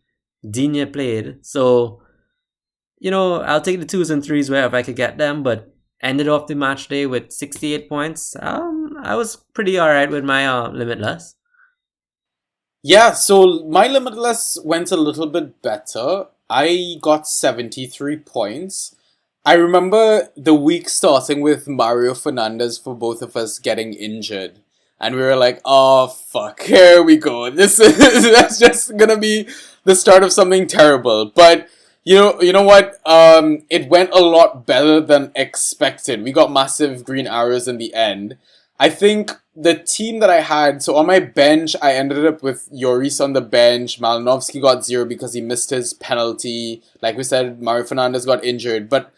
Digne played. So, I'll take the 2s and 3s wherever I could get them, but ended off the match day with 68 points. I was pretty alright with my Limitless. Yeah, so my Limitless went a little bit better. I got 73 points. I remember the week starting with Mario Fernandes for both of us getting injured. And we were like, oh, fuck, here we go. That's just gonna be the start of something terrible. But, you know what? It went a lot better than expected. We got massive green arrows in the end. I think the team that I had, so on my bench, I ended up with Lloris on the bench. Malinovsky got 0 because he missed his penalty. Like we said, Mario Fernandes got injured. But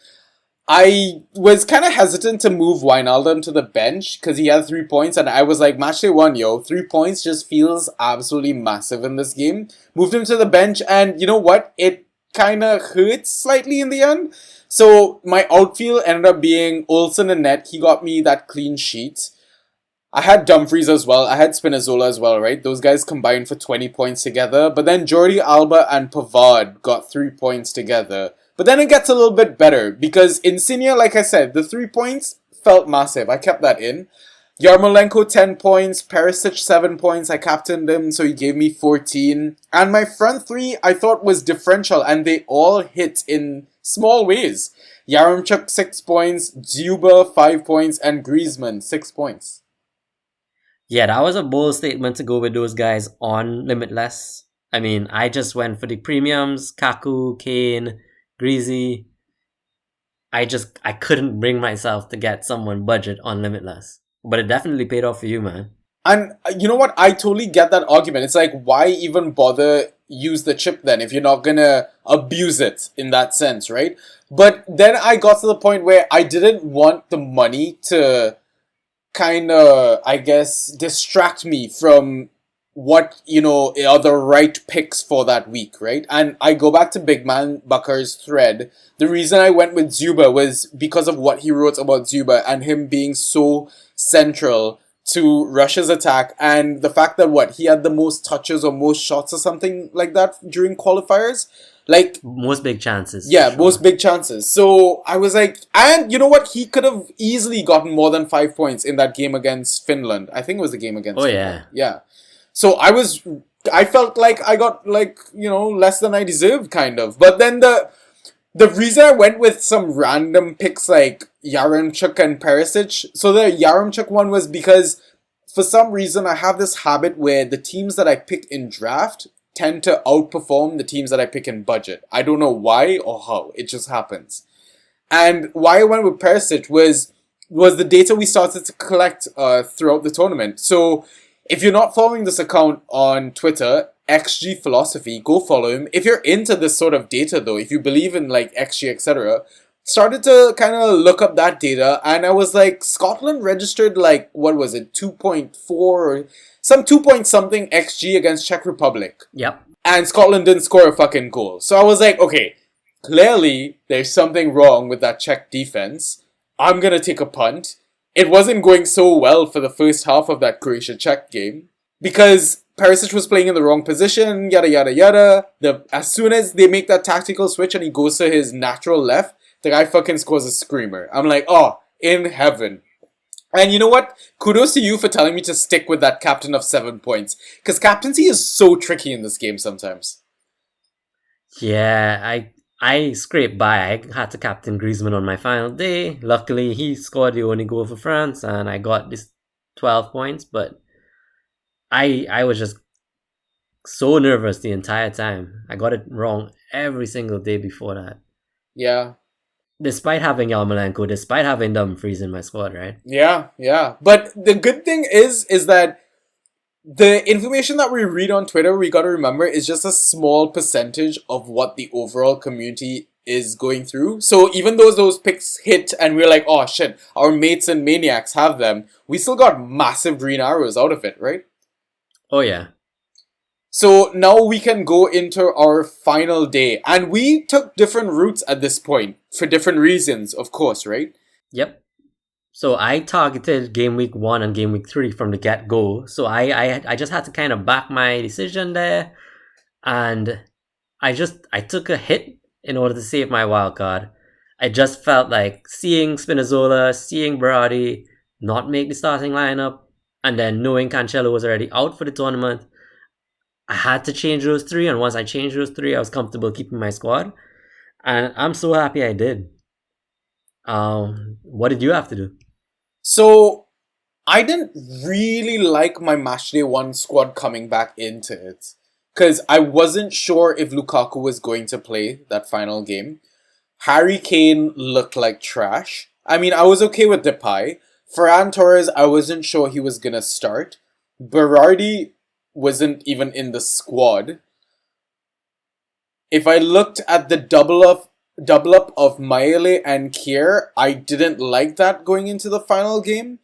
I was kind of hesitant to move Wijnaldum to the bench because he had 3 points. And I was like, matchday 1, 3 points just feels absolutely massive in this game. Moved him to the bench, and you know what? It kind of hurts slightly in the end. So my outfield ended up being Olsen and net. He got me that clean sheet. I had Dumfries as well. I had Spinazzola as well, right? Those guys combined for 20 points together. But then Jordi Alba and Pavard got 3 points together. But then it gets a little bit better because Insigne, like I said, the 3 points felt massive. I kept that in. Yarmolenko 10 points. Perisic 7 points. I captained him, so he gave me 14. And my front 3 I thought was differential, and they all hit in small ways. Yaremchuk 6 points. Dzuba 5 points. And Griezmann 6 points. Yeah, that was a bold statement to go with those guys on Limitless. I mean, I just went for the premiums, Kaku, Kane, Greasy. I couldn't bring myself to get someone budget on Limitless. But it definitely paid off for you, man. And you know what? I totally get that argument. It's like, why even bother use the chip then if you're not gonna abuse it in that sense, right? But then I got to the point where I didn't want the money to kind of, I guess, distract me from what, are the right picks for that week, right? And I go back to Big Man Bucker's thread. The reason I went with Dzuba was because of what he wrote about Dzuba and him being so central to Russia's attack, and the fact that he had the most touches or most shots or something like that during qualifiers. Like, most big chances. Yeah, sure. Most big chances. So I was like, and you know what? He could have easily gotten more than 5 points in that game against Finland. I think it was the game against Finland. Yeah. So I felt like I got less than I deserved, kind of. But then the reason I went with some random picks like Yaremchuk and Perisic, so the Yaremchuk one was because for some reason I have this habit where the teams that I pick in draft tend to outperform the teams that I pick in budget. I don't know why or how. It just happens. And why I went with Perisic was the data we started to collect throughout the tournament. So if you're not following this account on Twitter, XG Philosophy, go follow him. If you're into this sort of data though, if you believe in like XG, etc., started to kind of look up that data, and I was like, Scotland registered like, what was it, 2.4 or some 2 point something XG against Czech Republic. Yep. And Scotland didn't score a fucking goal. So I was like, okay, clearly there's something wrong with that Czech defense. I'm gonna take a punt. It wasn't going so well for the first half of that Croatia-Czech game because Perisic was playing in the wrong position, yada yada yada. As soon as they make that tactical switch and he goes to his natural left, the guy fucking scores a screamer. I'm like, oh, in heaven. And you know what? Kudos to you for telling me to stick with that captain of 7 points. Because captaincy is so tricky in this game sometimes. Yeah, I scraped by. I had to captain Griezmann on my final day. Luckily, he scored the only goal for France, and I got this 12 points. But I was just so nervous the entire time. I got it wrong every single day before that. Yeah. Despite having Yarmolenko, despite having Dumfries in my squad, right? Yeah. But the good thing is that the information that we read on Twitter, we gotta remember, is just a small percentage of what the overall community is going through. So even though those picks hit and we're like, oh shit, our mates and maniacs have them, we still got massive green arrows out of it, right? Oh yeah. So now we can go into our final day. And we took different routes at this point for different reasons, of course, right? Yep. So I targeted game week 1 and game week 3 from the get-go. So I just had to kind of back my decision there. And I took a hit in order to save my wild card. I just felt like seeing Spinazzola, seeing Berardi not make the starting lineup, and then knowing Cancelo was already out for the tournament, I had to change those 3, and once I changed those 3, I was comfortable keeping my squad. And I'm so happy I did. What did you have to do? So, I didn't really like my matchday 1 squad coming back into it. Because I wasn't sure if Lukaku was going to play that final game. Harry Kane looked like trash. I mean, I was okay with Depay. Ferran Torres, I wasn't sure he was going to start. Berardi wasn't even in the squad. If I looked at the double up of Maele and Kier, I didn't like that going into the final game.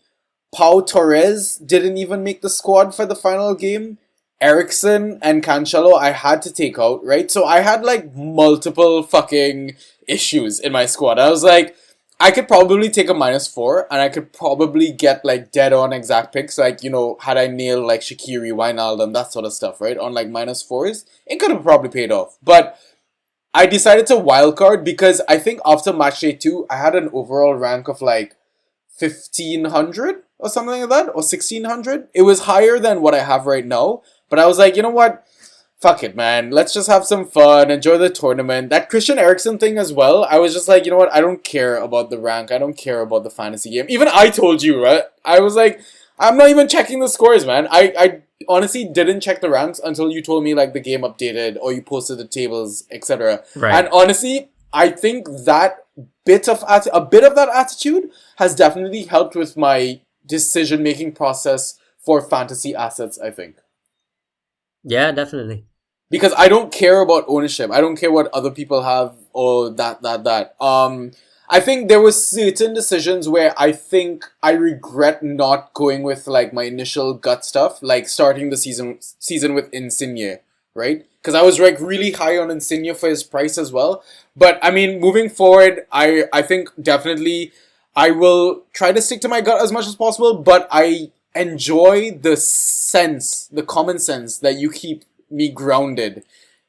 Pau Torres didn't even make the squad for the final game. Ericsson and Cancelo I had to take out, right? So I had like multiple fucking issues in my squad. I was like, I could probably take a -4 and I could probably get like dead on exact picks, like, you know, had I nailed like Shaqiri, Wijnaldum, that sort of stuff, right? On like -4s, it could have probably paid off. But I decided to wildcard because I think after matchday 2, I had an overall rank of like 1,500 or something like that, or 1,600. It was higher than what I have right now, but I was like, you know what? Fuck it, man. Let's just have some fun, enjoy the tournament. That Christian Eriksen thing as well, I was just like, you know what? I don't care about the rank. I don't care about the fantasy game. Even I told you, right? I was like, I'm not even checking the scores, man. I honestly didn't check the ranks until you told me like the game updated or you posted the tables, etc. Right. And honestly, I think that a bit of that attitude has definitely helped with my decision-making process for fantasy assets, I think. Yeah, definitely. Because I don't care about ownership. I don't care what other people have or that. I think there was certain decisions where I think I regret not going with like my initial gut stuff, like starting the season with Insigne, right? Because I was like really high on Insigne for his price as well. But I mean, moving forward, I think definitely I will try to stick to my gut as much as possible, but I enjoy the common sense that you keep me grounded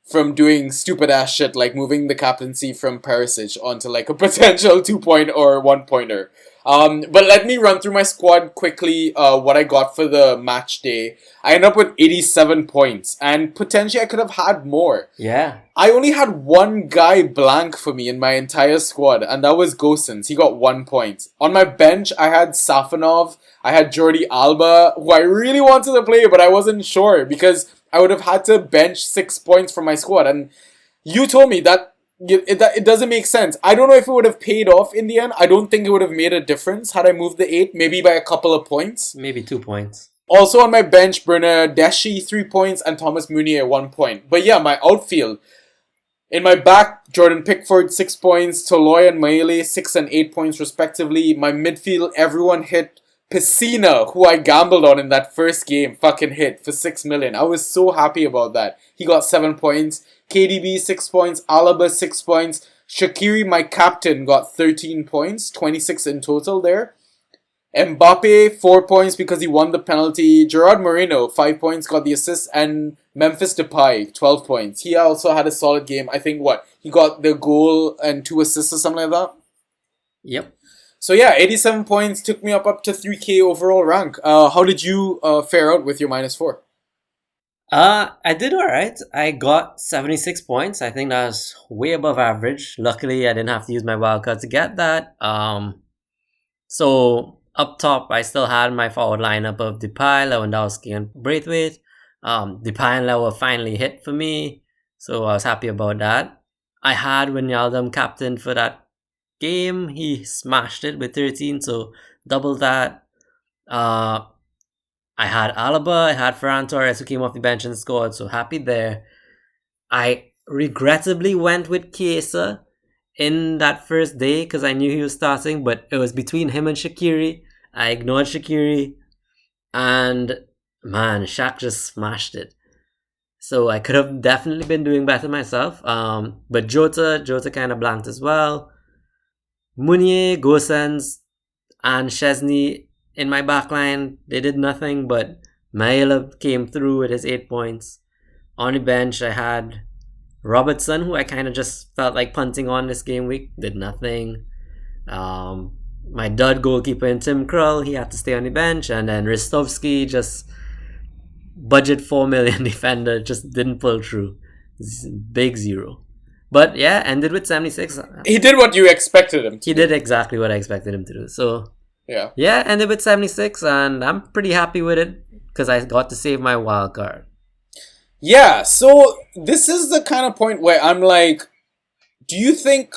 from doing stupid ass shit like moving the captaincy from Perisic onto like a potential 2-point or 1-pointer. But let me run through my squad quickly, what I got for the match day. I ended up with 87 points, and potentially I could have had more. Yeah. I only had one guy blank for me in my entire squad, and that was Gosens. He got 1 point. On my bench, I had Safanov, I had Jordi Alba, who I really wanted to play, but I wasn't sure, because I would have had to bench 6 points from my squad, and you told me that it doesn't make sense. I don't know if it would have paid off in the end. I don't think it would have made a difference had I moved the 8, maybe by a couple of points. Maybe 2 points. Also on my bench, Bernardeschi 3 points and Thomas Meunier 1 point. But yeah, my outfield. In my back, Jordan Pickford, 6 points. Toloi and Maele, 6 and 8 points respectively. My midfield, everyone hit. Piscina, who I gambled on in that first game, fucking hit for 6 million. I was so happy about that. He got 7 points. KDB, 6 points. Alaba, 6 points. Shaqiri, my captain, got 13 points. 26 in total there. Mbappe, 4 points because he won the penalty. Gerard Moreno, 5 points, got the assist. And Memphis Depay, 12 points. He also had a solid game. I think, he got the goal and 2 assists or something like that? Yep. So yeah, 87 points took me up to 3K overall rank. How did you fare out with your -4? I did alright. I got 76 points. I think that's way above average. Luckily, I didn't have to use my wildcard to get that. So up top, I still had my forward lineup of Depay, Lewandowski, and Braithwaite. Depay and Lewa finally hit for me, so I was happy about that. I had Wijnaldum captain for that game. He smashed it with 13, so double that. I had Alaba, I had Ferran Torres who came off the bench and scored, so happy there. I regrettably went with Chiesa in that first day because I knew he was starting, but it was between him and Shaqiri. I ignored Shaqiri, and man, Shaq just smashed it. So I could have definitely been doing better myself. But Jota kind of blanked as well. Meunier, Gosens, and Chesney in my backline, they did nothing, but Maela came through with his 8 points. On the bench, I had Robertson, who I kind of just felt like punting on this game week, did nothing. My dud goalkeeper in Tim Krul, he had to stay on the bench, and then Ristovski, just budget 4 million defender, just didn't pull through. Big zero. But yeah, ended with 76. He did what you expected him to He do. did exactly what I expected him to do. So yeah, ended with 76, and I'm pretty happy with it because I got to save my wild card. Yeah, so this is the kind of point where I'm like, do you think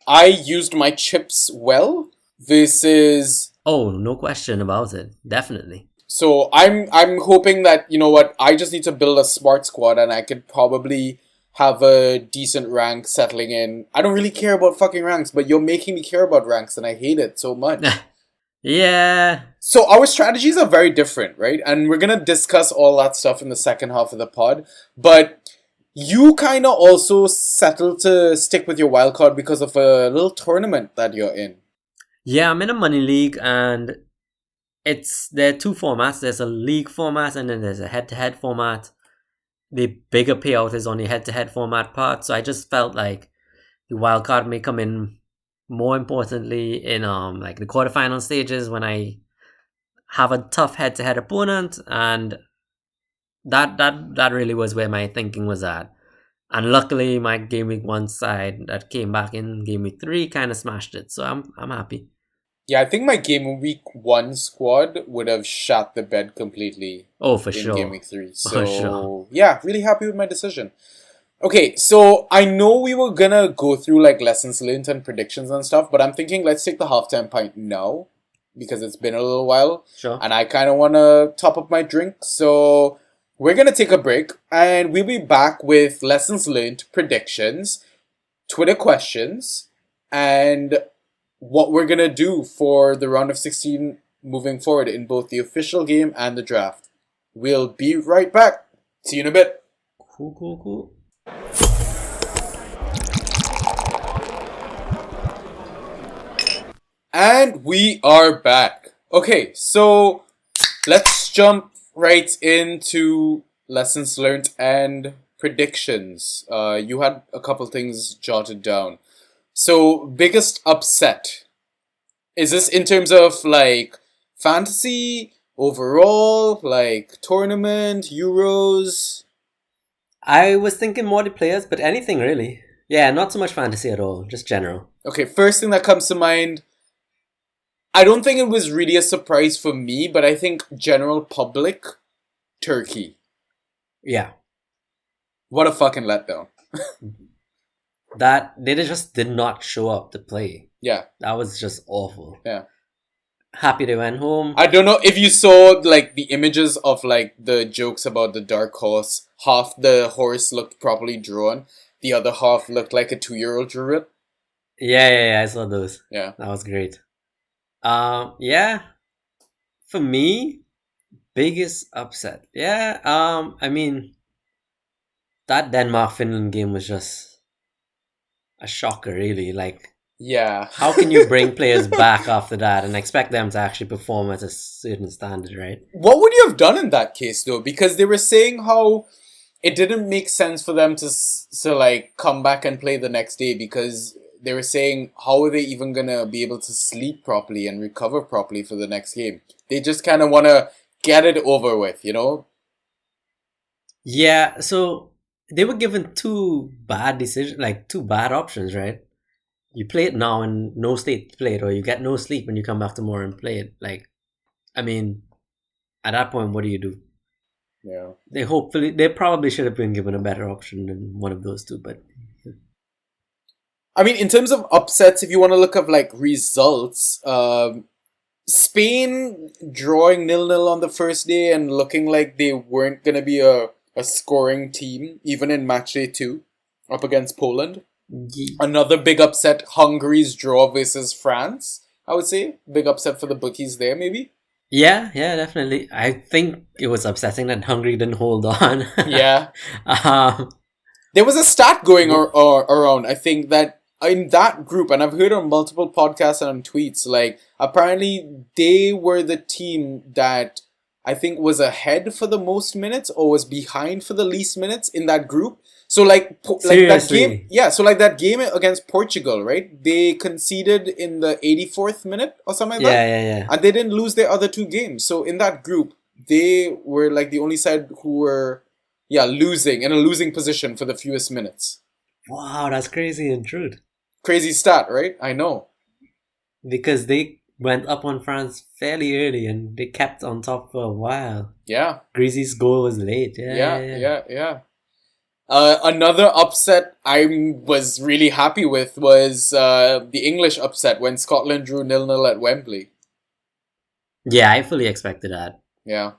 I used my chips well versus... Oh, no question about it. Definitely. So I'm hoping that, you know what, I just need to build a smart squad and I could probably have a decent rank settling in. I don't really care about fucking ranks, but you're making me care about ranks and I hate it so much. Yeah. So our strategies are very different, right? And we're going to discuss all that stuff in the second half of the pod. But you kind of also settled to stick with your wildcard because of a little tournament that you're in. Yeah, I'm in a money league, and there are two formats. There's a league format and then there's a head-to-head format. The bigger payout is on the head-to-head format part, so I just felt like the wildcard may come in more importantly in like the quarterfinal stages when I have a tough head-to-head opponent, and that really was where my thinking was at. And luckily my game week 1 side that came back in game week 3 kind of smashed it, so I'm happy. Yeah, I think my game week 1 squad would have shot the bed completely. Oh, for in sure. Game week 3. So, For sure. Yeah, really happy with my decision. Okay, so I know we were gonna go through like lessons learned and predictions and stuff, but I'm thinking let's take the halftime pint now because it's been a little while. Sure. And I kind of want to top up my drink. So we're gonna take a break and we'll be back with lessons learned, predictions, Twitter questions, and what we're gonna do for the round of 16 moving forward in both the official game and the draft. We'll be right back. See you in a bit. Cool. And we are back. Okay, so let's jump right into lessons learned and predictions. You had a couple things jotted down. So, biggest upset. Is this in terms of like fantasy, overall, like tournament, Euros? I was thinking more the players, but anything really. Yeah, not so much fantasy at all, just general. Okay, first thing that comes to mind, I don't think it was really a surprise for me, but I think general public, Turkey. Yeah. What a fucking letdown. That they just did not show up to play. Yeah. That was just awful. Yeah. Happy they went home. I don't know if you saw like the images of like the jokes about the dark horse. Half the horse looked properly drawn. the other half looked like a 2-year-old drew it. Yeah, I saw those. Yeah. That was great. Yeah. For me, biggest upset. Yeah. I mean, that Denmark-Finland game was just a shocker, really. Like, Yeah. how can you bring players back after that and expect them to actually perform at a certain standard, right? What would you have done in that case, though? Because they were saying how it didn't make sense for them to like come back and play the next day, because they were saying, how are they even gonna be able to sleep properly and recover properly for the next game? They just kind of want to get it over with, you know? Yeah, so they were given two bad decisions, like two bad options, right? You play it now and no state to play it, or you get no sleep and you come back tomorrow and play it. Like, I mean, at that point, what do you do? Yeah. They probably should have been given a better option than one of those two, but I mean, in terms of upsets, if you want to look at like results, Spain drawing 0-0 on the first day and looking like they weren't going to be a scoring team, even in match day 2, up against Poland. Another big upset, Hungary's draw versus France, I would say. Big upset for the bookies there, maybe. yeah, definitely. I think it was upsetting that Hungary didn't hold on. Yeah. um, There was a stat going around, I think, that in that group, and I've heard on multiple podcasts and on tweets, like, apparently they were the team that I think was ahead for the most minutes or was behind for the least minutes in that group. So like that game, so like that game against Portugal, right? They conceded in the 84th minute or something like that. Yeah. And they didn't lose their other 2 games. So in that group, they were like the only side who were losing, in a losing position for the fewest minutes. Wow, that's crazy in truth. Crazy stat, right? I know. Because they went up on France fairly early and they kept on top for a while. Yeah. Greasy's goal was late. Yeah. Another upset I was really happy with was the English upset when Scotland drew 0-0 at Wembley. Yeah, I fully expected that. Yeah.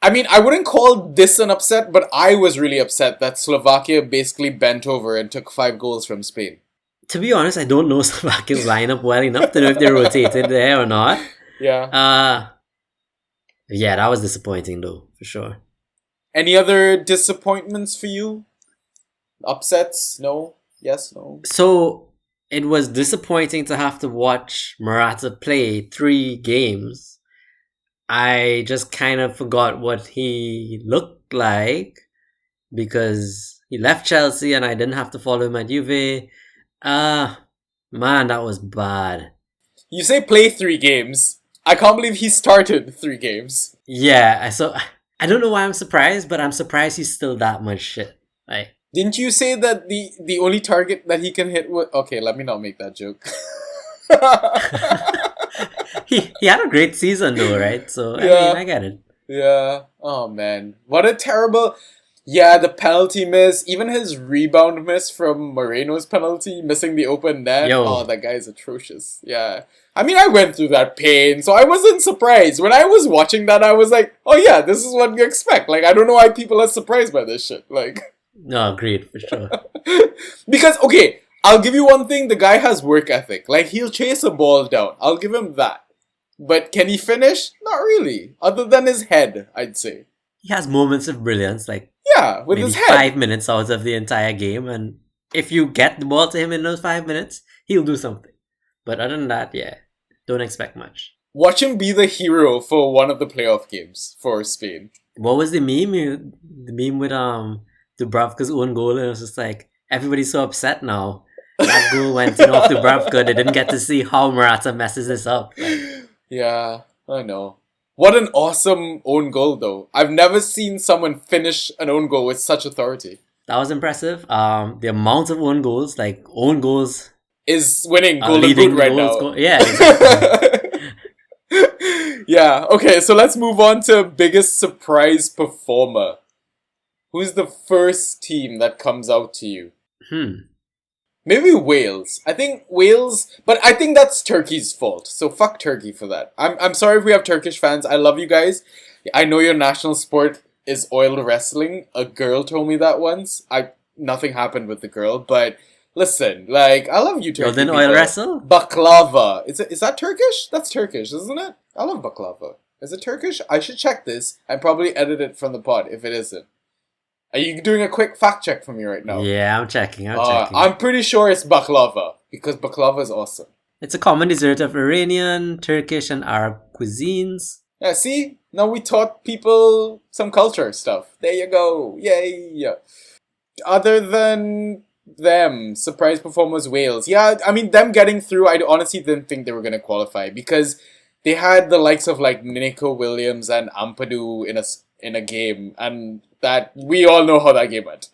I mean, I wouldn't call this an upset, but I was really upset that Slovakia basically bent over and took 5 goals from Spain. To be honest, I don't know Slovakia's lineup well enough to know if they rotated there or not. Yeah. Yeah, that was disappointing though, for sure. Any other disappointments for you? Upsets? No? Yes? No? So, it was disappointing to have to watch Morata play 3 games. I just kind of forgot what he looked like because he left Chelsea and I didn't have to follow him at Juve. Man, that was bad. You say play 3 games. I can't believe he started 3 games. Yeah, so I don't know why I'm surprised, but I'm surprised he's still that much shit. Like, didn't you say that the only target that he can hit was... Okay, let me not make that joke. he had a great season though, right? So, I mean, I get it. Yeah. Oh, man. What a terrible... Yeah, the penalty miss, even his rebound miss from Moreno's penalty, missing the open net. Oh, that guy is atrocious. Yeah. I mean, I went through that pain, so I wasn't surprised. When I was watching that, I was like, oh yeah, this is what you expect. Like, I don't know why people are surprised by this shit. Like... No, agreed, for sure. Because, okay, I'll give you one thing, the guy has work ethic. Like, he'll chase a ball down. I'll give him that. But can he finish? Not really. Other than his head, I'd say. He has moments of brilliance, like... Yeah, with maybe his head. 5 minutes out of the entire game, and if you get the ball to him in those 5 minutes, he'll do something. But other than that, yeah, don't expect much. Watch him be the hero for one of the playoff games for Spain. What was the meme? The meme with Dubravka's own goal, and it was just like, everybody's so upset now. That goal went off Dubravka. They didn't get to see how Morata messes this up. Like, yeah, I know. What an awesome own goal, though. I've never seen someone finish an own goal with such authority. That was impressive. The amount of own goals is winning Golden Boot right now. Yeah, exactly. Yeah, okay, so let's move on to biggest surprise performer. Who's the first team that comes out to you? Maybe Wales. I think Wales, but I think that's Turkey's fault. So fuck Turkey for that. I'm sorry if we have Turkish fans. I love you guys. I know your national sport is oil wrestling. A girl told me that once. nothing happened with the girl, but listen, like, I love you, Turkey Golden people. oil wrestle? Baklava. Is that Turkish? That's Turkish, isn't it? I love baklava. Is it Turkish? I should check this and probably edit it from the pod if it isn't. Are you doing a quick fact check for me right now? Yeah, I'm checking. I'm pretty sure it's baklava because baklava is awesome. It's a common dessert of Iranian, Turkish, and Arab cuisines. Yeah, see? Now we taught people some culture stuff. There you go. Yay. Other than them, surprise performers Wales. Yeah, I mean, them getting through, I honestly didn't think they were going to qualify because they had the likes of like Nico Williams and Ampadu in a game, and that we all know how that game went.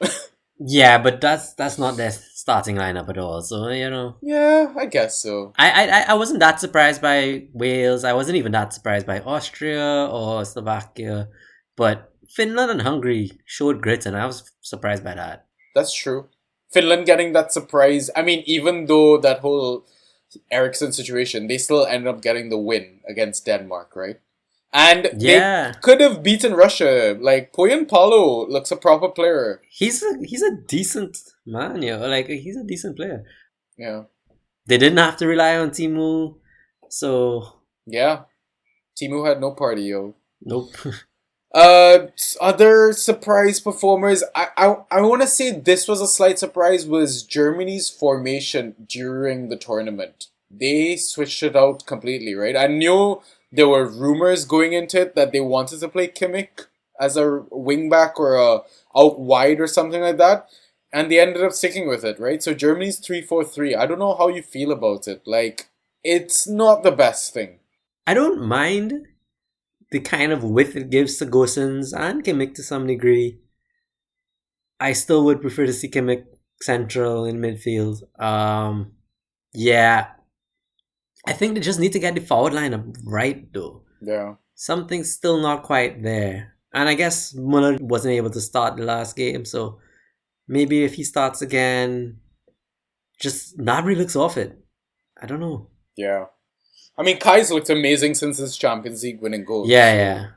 Yeah, but that's not their starting lineup at all. So Yeah, I guess so. I wasn't that surprised by Wales. I wasn't even that surprised by Austria or Slovakia, but Finland and Hungary showed grit, and I was surprised by that. That's true. Finland getting that surprise. I mean, even though that whole Ericsson situation, they still ended up getting the win against Denmark, right? And they could have beaten Russia. Like, Poyan Paulo looks a proper player. He's a decent man, Like, he's a decent player. Yeah. They didn't have to rely on Timu, so... Yeah. Timu had no party, yo. Nope. Other surprise performers, I want to say this was a slight surprise, was Germany's formation during the tournament. They switched it out completely, right? I knew there were rumors going into it that they wanted to play Kimmich as a wingback or a out wide or something like that, and they ended up sticking with it, right? So Germany's 3-4-3. I don't know how you feel about it. Like, it's not the best thing. I don't mind the kind of width it gives to Gosens and Kimmich to some degree. I still would prefer to see Kimmich central in midfield. Yeah. I think they just need to get the forward lineup right, though. Yeah. Something's still not quite there. And I guess Muller wasn't able to start the last game, so maybe if he starts again, just Gnabry looks off it. I don't know. Yeah. I mean, Kai's looked amazing since his Champions League winning goal. Yeah.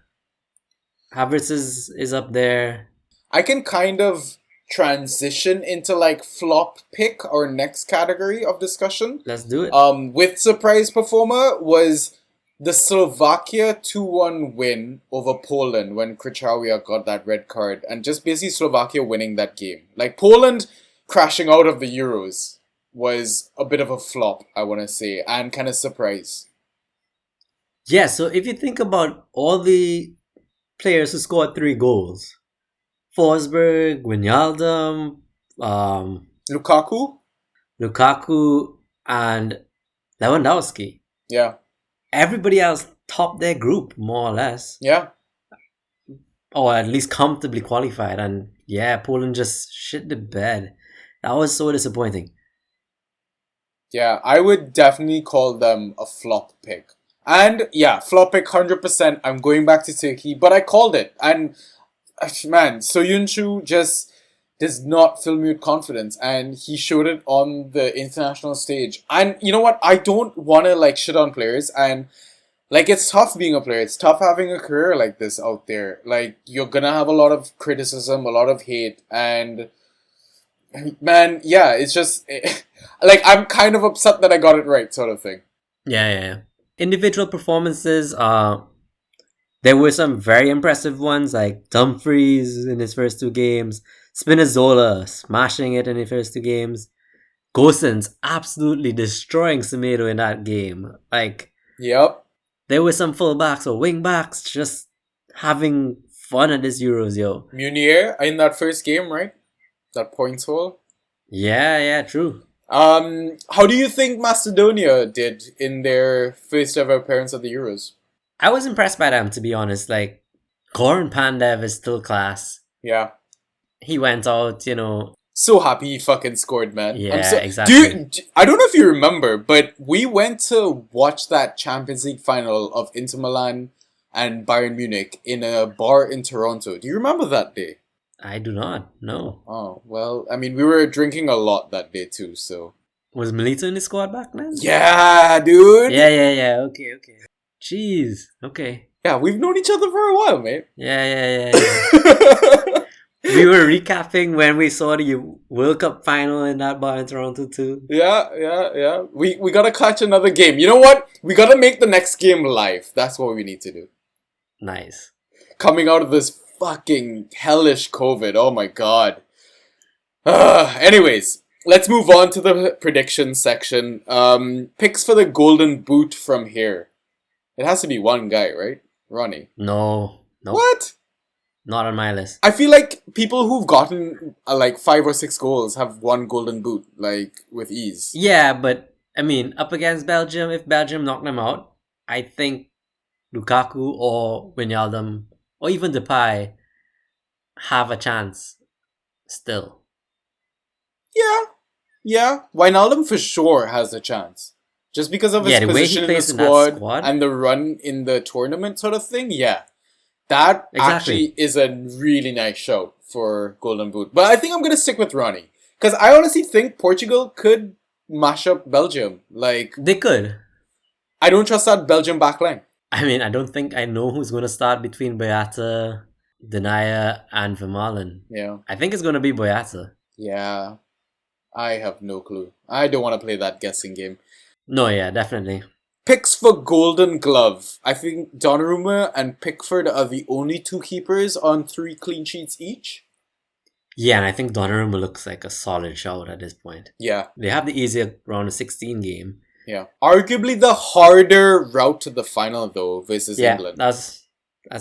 Havertz is up there. I can kind of transition into like flop pick, our next category of discussion. Let's do it. With surprise performer was the Slovakia 2-1 win over Poland when Krychowia got that red card, and just basically Slovakia winning that game. Like, Poland crashing out of the Euros was a bit of a flop, I want to say, and kind of surprise. Yeah, so if you think about all the players who scored 3 goals, Forsberg, Wijnaldum, Lukaku, and Lewandowski. Yeah. Everybody else topped their group, more or less. Yeah. Or at least comfortably qualified. And yeah, Poland just shit the bed. That was so disappointing. Yeah, I would definitely call them a flop pick. And yeah, flop pick 100%. I'm going back to Turkey, but I called it. And man, Soyuncu just does not fill me with confidence, and he showed it on the international stage. And you know what? I don't want to like shit on players, and like, it's tough being a player. It's tough having a career like this out there. Like, you're gonna have a lot of criticism, a lot of hate, and man, yeah, it's just like, I'm kind of upset that I got it right, sort of thing. Yeah. Individual performances, there were some very impressive ones, like Dumfries in his first 2 games, Spinazzola smashing it in his first 2 games, Gosens absolutely destroying Semedo in that game. Like, yep. There were some fullbacks or wingbacks just having fun at this Euros, yo. Munier in that first game, right? That points haul. Yeah, true. How do you think Macedonia did in their first ever appearance at the Euros? I was impressed by them, to be honest. Like, Goran Pandev is still class. Yeah. He went out, So happy he fucking scored, man. Yeah, exactly. I don't know if you remember, but we went to watch that Champions League final of Inter Milan and Bayern Munich in a bar in Toronto. Do you remember that day? I do not, no. Oh, well, I mean, we were drinking a lot that day too, so... Was Milito in the squad back then? Yeah, dude! Yeah, okay. Jeez, okay. Yeah, we've known each other for a while, mate. Yeah. We were recapping when we saw the World Cup final in that bar in Toronto too. Yeah. We gotta catch another game. You know what? We gotta make the next game live. That's what we need to do. Nice. Coming out of this fucking hellish COVID. Oh my god. Anyways, let's move on to the prediction section. Picks for the Golden Boot from here. It has to be one guy, right? Ronnie. No. What? Not on my list. I feel like people who've gotten like 5 or 6 goals have won Golden Boot, like, with ease. Yeah, but I mean, up against Belgium, if Belgium knock them out, I think Lukaku or Wijnaldum or even Depay have a chance still. Yeah. Wijnaldum for sure has a chance. Just because of his the way position he in the plays in that squad squad. and the run in the tournament sort of thing, yeah. That Exactly. actually is a really nice show for Golden Boot. But I think I'm going to stick with Ronnie. Because I honestly think Portugal could mash up Belgium. Like, They could. I don't trust that Belgium backline. I mean, I don't think I know who's going to start between Boyata, Denaya, and Vermaelen. Yeah. I think it's going to be Boyata. Yeah. I have no clue. I don't want to play that guessing game. No, yeah, definitely. Picks for Golden Glove. I think Donnarumma and Pickford are the only 2 keepers on 3 clean sheets each. Yeah, and I think Donnarumma looks like a solid shout at this point. Yeah. They have the easier round of 16 game. Yeah. Arguably the harder route to the final, though, versus England. That's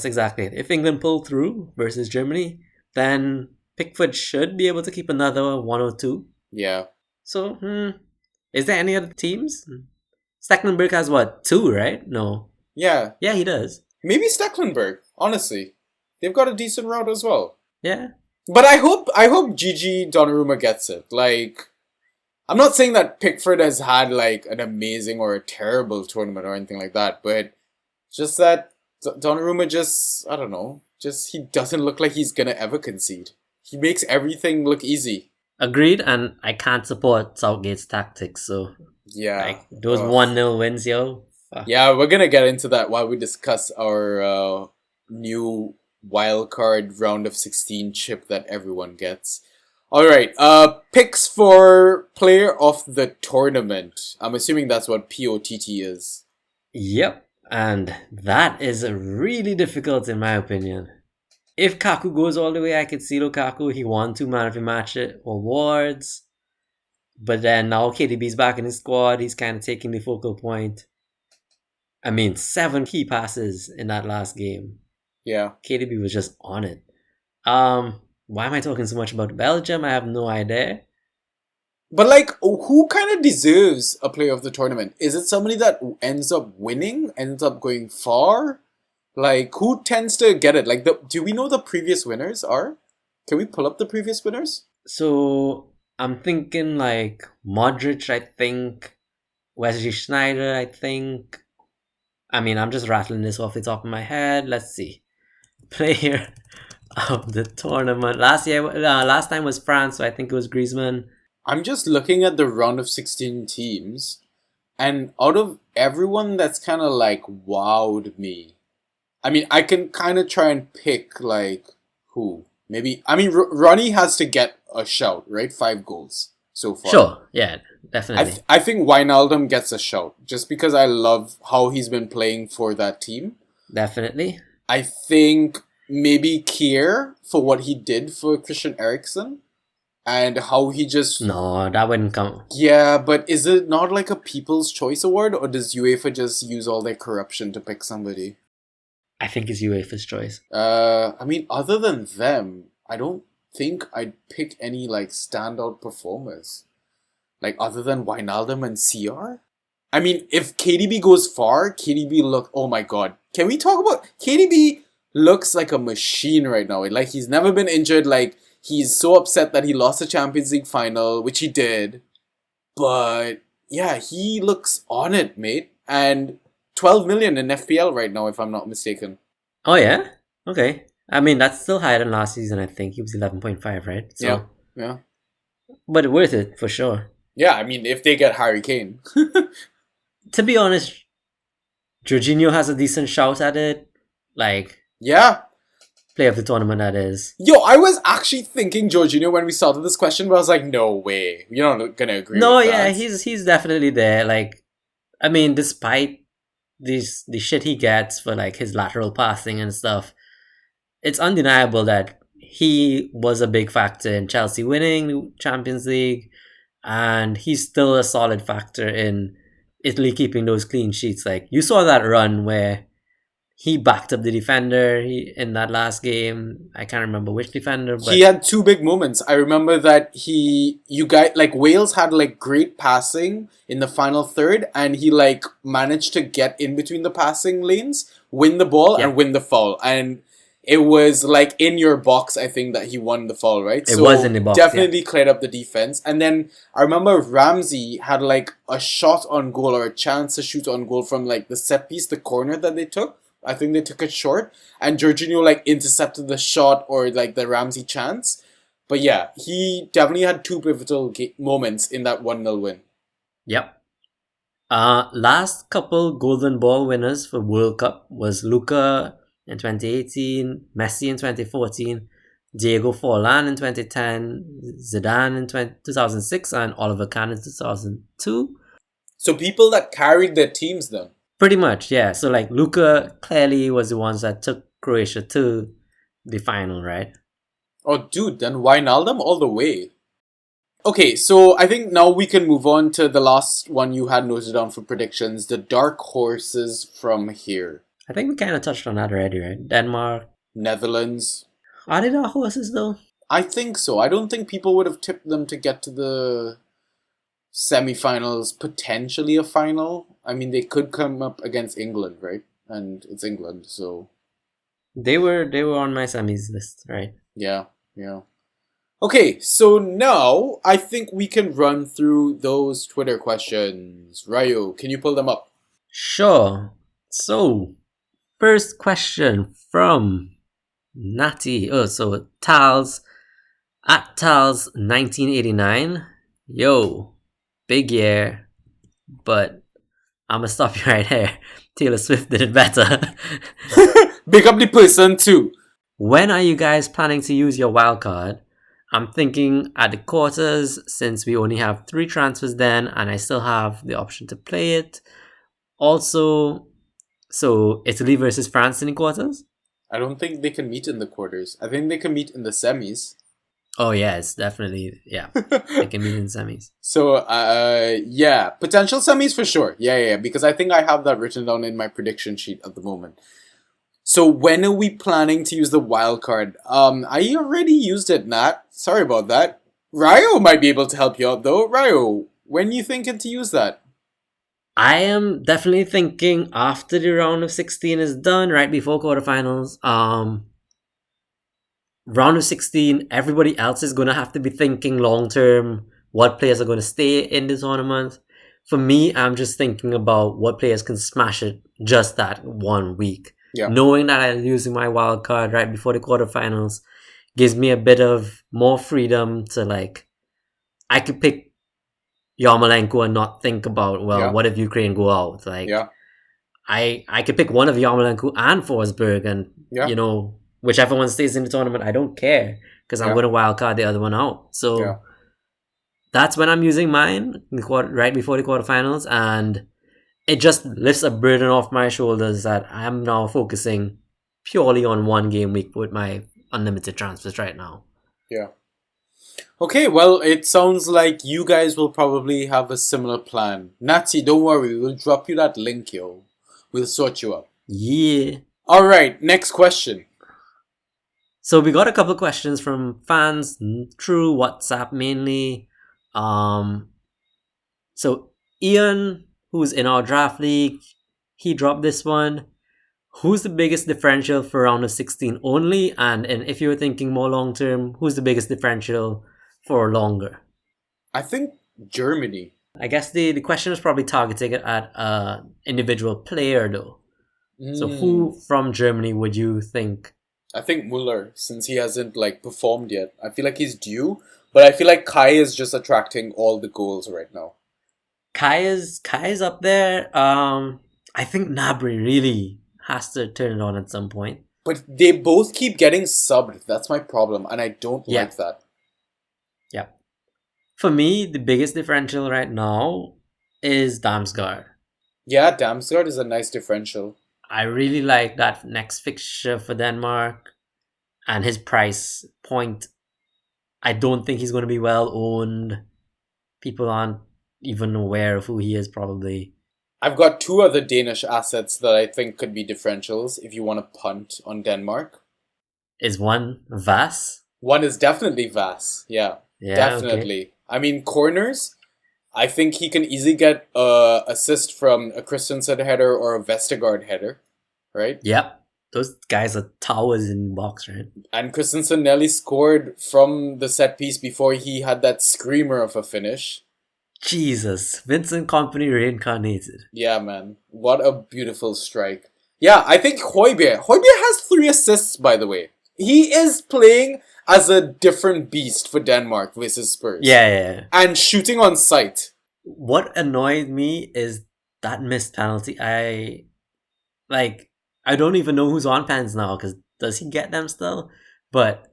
exactly it. If England pull through versus Germany, then Pickford should be able to keep another 1 or 2. Yeah. So, is there any other teams? Stecklenburg has what, 2, right? No. Yeah. Yeah, he does. Maybe Stecklenburg, honestly. They've got a decent route as well. Yeah. But I hope Gigi Donnarumma gets it. Like, I'm not saying that Pickford has had like an amazing or a terrible tournament or anything like that, but just that Donnarumma just, I don't know, just he doesn't look like he's gonna ever concede. He makes everything look easy. Agreed, and I can't support Southgate's tactics, so Yeah. like those 1-0 wins, yo. Fuck. Yeah, we're gonna get into that while we discuss our new wildcard round of 16 chip that everyone gets. Alright, picks for player of the tournament. I'm assuming that's what POTT is. Yep, and that is really difficult in my opinion. If Kaku goes all the way, I could see Lukaku. He won 2 Man of the Match awards. But then now KDB's back in his squad. He's kind of taking the focal point. I mean, 7 key passes in that last game. Yeah. KDB was just on it. Why am I talking so much about Belgium? I have no idea. But like, who kind of deserves a player of the tournament? Is it somebody that ends up winning, ends up going far? Like, who tends to get it? Like, do we know the previous winners are? Can we pull up the previous winners? So, I'm thinking like Modric, I think. Wesley Schneider, I think. I mean, I'm just rattling this off the top of my head. Let's see. Player of the tournament. Last time was France, so I think it was Griezmann. I'm just looking at the round of 16 teams, and out of everyone that's kind of like wowed me, I mean, I can kind of try and pick like who. Maybe, I mean, Ronnie has to get a shout, right? 5 goals so far. Sure, yeah, definitely. I think Wijnaldum gets a shout just because I love how he's been playing for that team. Definitely. I think maybe Kier for what he did for Christian Eriksen and how he just... No, that wouldn't come. Yeah, but is it not like a People's Choice Award, or does UEFA just use all their corruption to pick somebody? I think it's UEFA's choice. I mean, other than them, I don't think I'd pick any like standout performers. Like other than Wijnaldum and CR? I mean, if KDB goes far, KDB look... Oh my god. Can we talk about... KDB looks like a machine right now. Like, he's never been injured. Like, he's so upset that he lost the Champions League final, which he did. But, yeah, he looks on it, mate. And 12 million in FPL right now, if I'm not mistaken. Oh, yeah? Okay. I mean, that's still higher than last season, I think. He was 11.5, right? So, yeah. But worth it, for sure. Yeah, I mean, if they get Harry Kane. To be honest, Jorginho has a decent shout at it. Like... Yeah. Player of the tournament, that is. Yo, I was actually thinking Jorginho when we started this question, but I was like, no way. You're not gonna agree No, with yeah, that. he's definitely there. Like, I mean, despite the shit he gets for like his lateral passing and stuff, it's undeniable that he was a big factor in Chelsea winning the Champions League, and he's still a solid factor in Italy keeping those clean sheets. Like, you saw that run where he backed up the defender in that last game. I can't remember which defender, but He had two big moments. I remember that Wales had like great passing in the final third, and he like managed to get in between the passing lanes, win the ball, Yeah. and win the foul. And it was like in your box, I think, that he won the foul, right? It was in the box, definitely cleared up the defense. And then I remember Ramsey had like a shot on goal or a chance to shoot on goal from like the set piece, the corner that they took. I think they took it short, and Jorginho like intercepted the shot or like the Ramsey chance. But yeah, he definitely had two pivotal moments in that 1-0 win. Yep. Last couple Golden Ball winners for World Cup was Luka in 2018, Messi in 2014, Diego Forlan in 2010, Zidane in 2006, and Oliver Kahn in 2002. So people that carried their teams then. Pretty much, yeah. So like Luka clearly was the ones that took Croatia to the final, right? Oh, dude, then Wijnaldum all the way. Okay, so I think now we can move on to the last one you had noted down for predictions, the dark horses from here. I think we kind of touched on that already, right? Denmark. Netherlands. Are they dark horses though? I think so. I don't think people would have tipped them to get to the semi-finals, potentially a final. I mean, they could come up against England, right? And it's England, so They were on my semis list, right? yeah. Okay, so now I think we can run through those Twitter questions. Ryo, can you pull them up? Sure. So, first question from Natty. Oh, so Tals at Tals 1989. Yo, big year, but I'm gonna stop you right here. Taylor Swift did it better. Big up the person too. When are you guys planning to use your wild card? I'm thinking at the quarters, since we only have 3 transfers then, and I still have the option to play it. Also, so Italy versus France in the quarters? I don't think they can meet in the quarters. I think they can meet in the semis. Oh yeah, it's definitely, yeah. They can meet in semis. So, yeah, potential semis for sure. Yeah, because I think I have that written down in my prediction sheet at the moment. So when are we planning to use the wild card? I already used it, Nat. Sorry about that. Ryo might be able to help you out though. Ryo, when you thinking to use that? I am definitely thinking after the round of 16 is done, right before quarterfinals. Round of 16, everybody else is going to have to be thinking long term what players are going to stay in the tournament. For me, I'm just thinking about what players can smash it just that 1 week. Yeah. Knowing that I'm using my wild card right before the quarterfinals gives me a bit of more freedom to like, I could pick Yarmolenko and not think about, what if Ukraine go out? Like, I could pick one of Yarmolenko and Forsberg, and you know, whichever one stays in the tournament, I don't care because I'm going to wildcard the other one out. So that's when I'm using mine right before the quarterfinals, and it just lifts a burden off my shoulders that I'm now focusing purely on 1 game week with my unlimited transfers right now. Yeah. Okay, well, it sounds like you guys will probably have a similar plan. Natty, don't worry, we'll drop you that link, yo. We'll sort you up. Yeah. Alright, next question. So we got a couple of questions from fans through WhatsApp mainly. So Ian, who's in our draft league, he dropped this one. Who's the biggest differential for round of 16 only? And if you were thinking more long term, who's the biggest differential for longer? I think Germany. I guess the question is probably targeting it at an individual player though. So who from Germany would you think? I think Muller, since he hasn't like performed yet. I feel like he's due, but I feel like Kai is just attracting all the goals right now. Kai is up there. I think Gnabry really has to turn it on at some point. But they both keep getting subbed. That's my problem, and I don't Yeah. like that. Yeah. For me, the biggest differential right now is Damsgaard. Yeah, Damsgaard is a nice differential. I really like that next fixture for Denmark and his price point. I don't think he's going to be well owned. People aren't even aware of who he is, probably. I've got two other Danish assets that I think could be differentials if you want to punt on Denmark. Is one Vass? One is definitely Vass. Yeah, definitely. Okay. I mean, corners, I think he can easily get assist from a Christensen header or a Vestergaard header, right? Yep. Those guys are towers in box, right? And Christensen nearly scored from the set piece before he had that screamer of a finish. Jesus. Vincent Kompany reincarnated. Yeah, man. What a beautiful strike. Yeah, I think Højbjerg has 3 assists, by the way. He is playing as a different beast for Denmark versus Spurs. Yeah. And shooting on sight. What annoyed me is that missed penalty. I don't even know who's on pens now, because does he get them still? But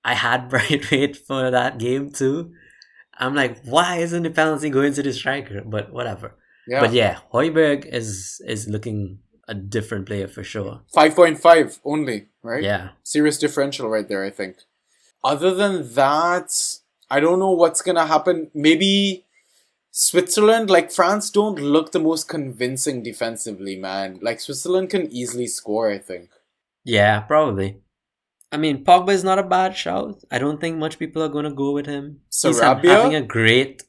I had Bright Rate for that game too. I'm like, why isn't the penalty going to the striker? But whatever. Yeah. But yeah, Højbjerg is looking a different player for sure. 5.5 only, right? Yeah. Serious differential right there, I think. Other than that, I don't know what's going to happen. Maybe Switzerland, like France, don't look the most convincing defensively, man. Like Switzerland can easily score, I think. Yeah, probably. I mean, Pogba is not a bad shout. I don't think much people are going to go with him. He's Sarabia? having a great...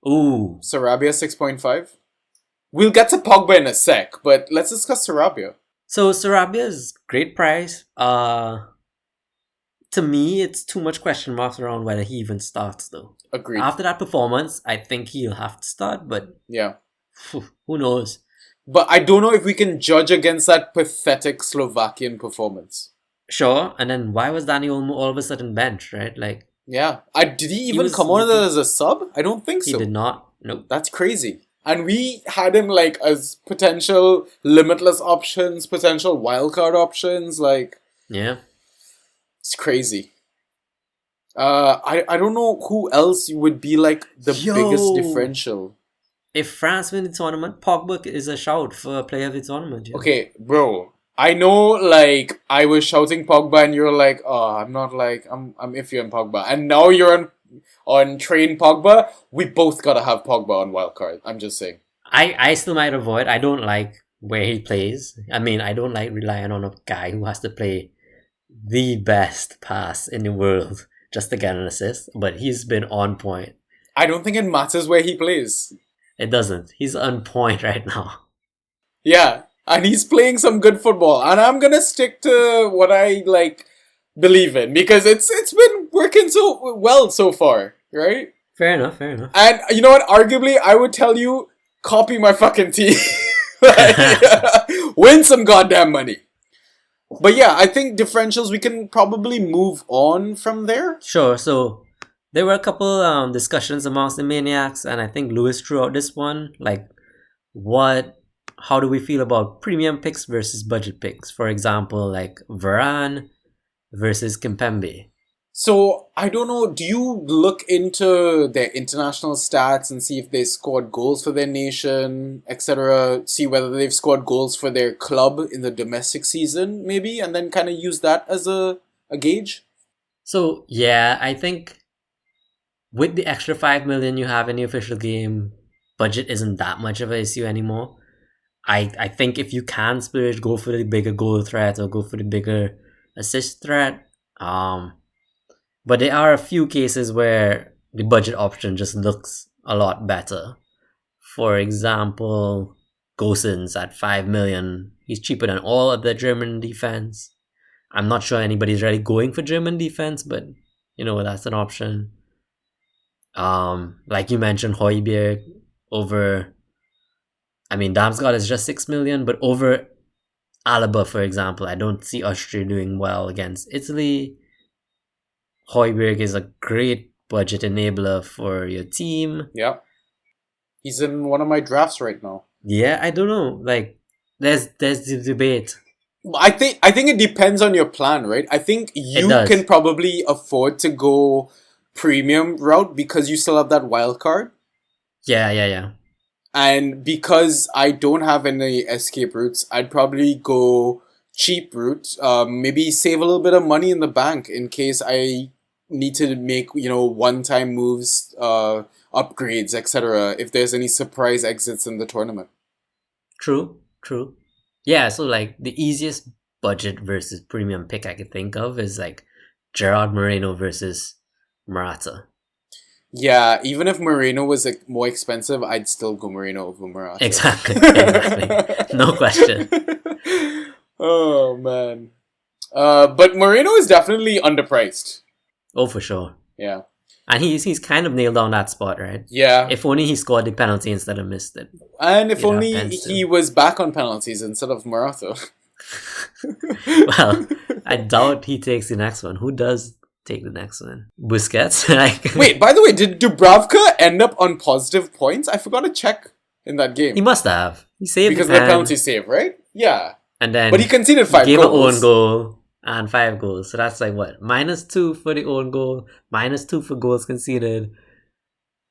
Ooh. Sarabia 6.5. We'll get to Pogba in a sec, but let's discuss Sarabia. So Sarabia's great price. To me, it's too much question marks around whether he even starts though. Agreed. After that performance, I think he'll have to start, but Yeah. who knows? But I don't know if we can judge against that pathetic Slovakian performance. Sure, and then why was Danny Olmo all of a sudden benched, right? Like, Yeah. Did he even was come on looking- as a sub? I don't think he so. did not. Nope. That's crazy. And we had him like as potential limitless options, potential wildcard options. Like, Yeah. it's crazy. I don't know who else would be like the biggest differential. If France win the tournament, Pogba is a shout for player of the tournament. Yeah. Okay, bro. I know, like, I was shouting Pogba and you're like, oh, I'm not like, I'm iffy on Pogba. And now you're on train Pogba. We both gotta have Pogba on wildcard. I'm just saying. I still might avoid. I don't like where he plays. I mean, I don't like relying on a guy who has to play the best pass in the world just to get an assist. But he's been on point. I don't think it matters where he plays. It doesn't. He's on point right now. Yeah, and he's playing some good football. And I'm gonna stick to what I, like, believe in. Because it's been working so well so far, right? Fair enough. And you know what? Arguably, I would tell you, copy my fucking team. Like, win some goddamn money. But yeah, I think differentials, we can probably move on from there. Sure. So there were a couple discussions amongst the maniacs, and I think Lewis threw out this one. Like, how do we feel about premium picks versus budget picks? For example, like Varane versus Kimpembe. So, I don't know, do you look into their international stats and see if they scored goals for their nation, etc.? See whether they've scored goals for their club in the domestic season, maybe? And then kind of use that as a gauge? So, yeah, I think with the extra 5 million you have in the official game, budget isn't that much of an issue anymore. I think if you can splurge, go for the bigger goal threat or go for the bigger assist threat. But there are a few cases where the budget option just looks a lot better. For example, Gosens at 5 million. He's cheaper than all of the German defense. I'm not sure anybody's really going for German defense, but you know, that's an option. Like you mentioned, Højbjerg over... I mean, Damsgaard is just 6 million, but over Alaba, for example, I don't see Austria doing well against Italy. Højbjerg is a great budget enabler for your team. Yeah. He's in one of my drafts right now. Yeah, I don't know. Like, there's the debate. I think it depends on your plan, right? I think It you does. can probably afford to go premium route because you still have that wild card. Yeah. And because I don't have any escape routes, I'd probably go cheap route. Maybe save a little bit of money in the bank in case I need to make, one-time moves, upgrades, etc. If there's any surprise exits in the tournament. True. Yeah, so like the easiest budget versus premium pick I could think of is like Gerard Moreno versus Murata. Yeah, even if Moreno was more expensive, I'd still go Moreno over Morata. Exactly. No question. Oh man. But Moreno is definitely underpriced. Oh, for sure. Yeah. And he's kind of nailed down that spot, right? Yeah. If only he scored the penalty instead of missed it. And if You'd have only pens he too. was back on penalties instead of Morata. Well, I doubt he takes the next one. Who does take the next one? Busquets? Like, Wait, by the way, did Dubravka end up on positive points? I forgot to check in that game. he must have. He saved Because the of the pen, penalty save, right? Yeah. and then But he conceded 5 gave goals. an own goal and 5 goals. So that's like what? -2 for the own goal, -2 for goals conceded.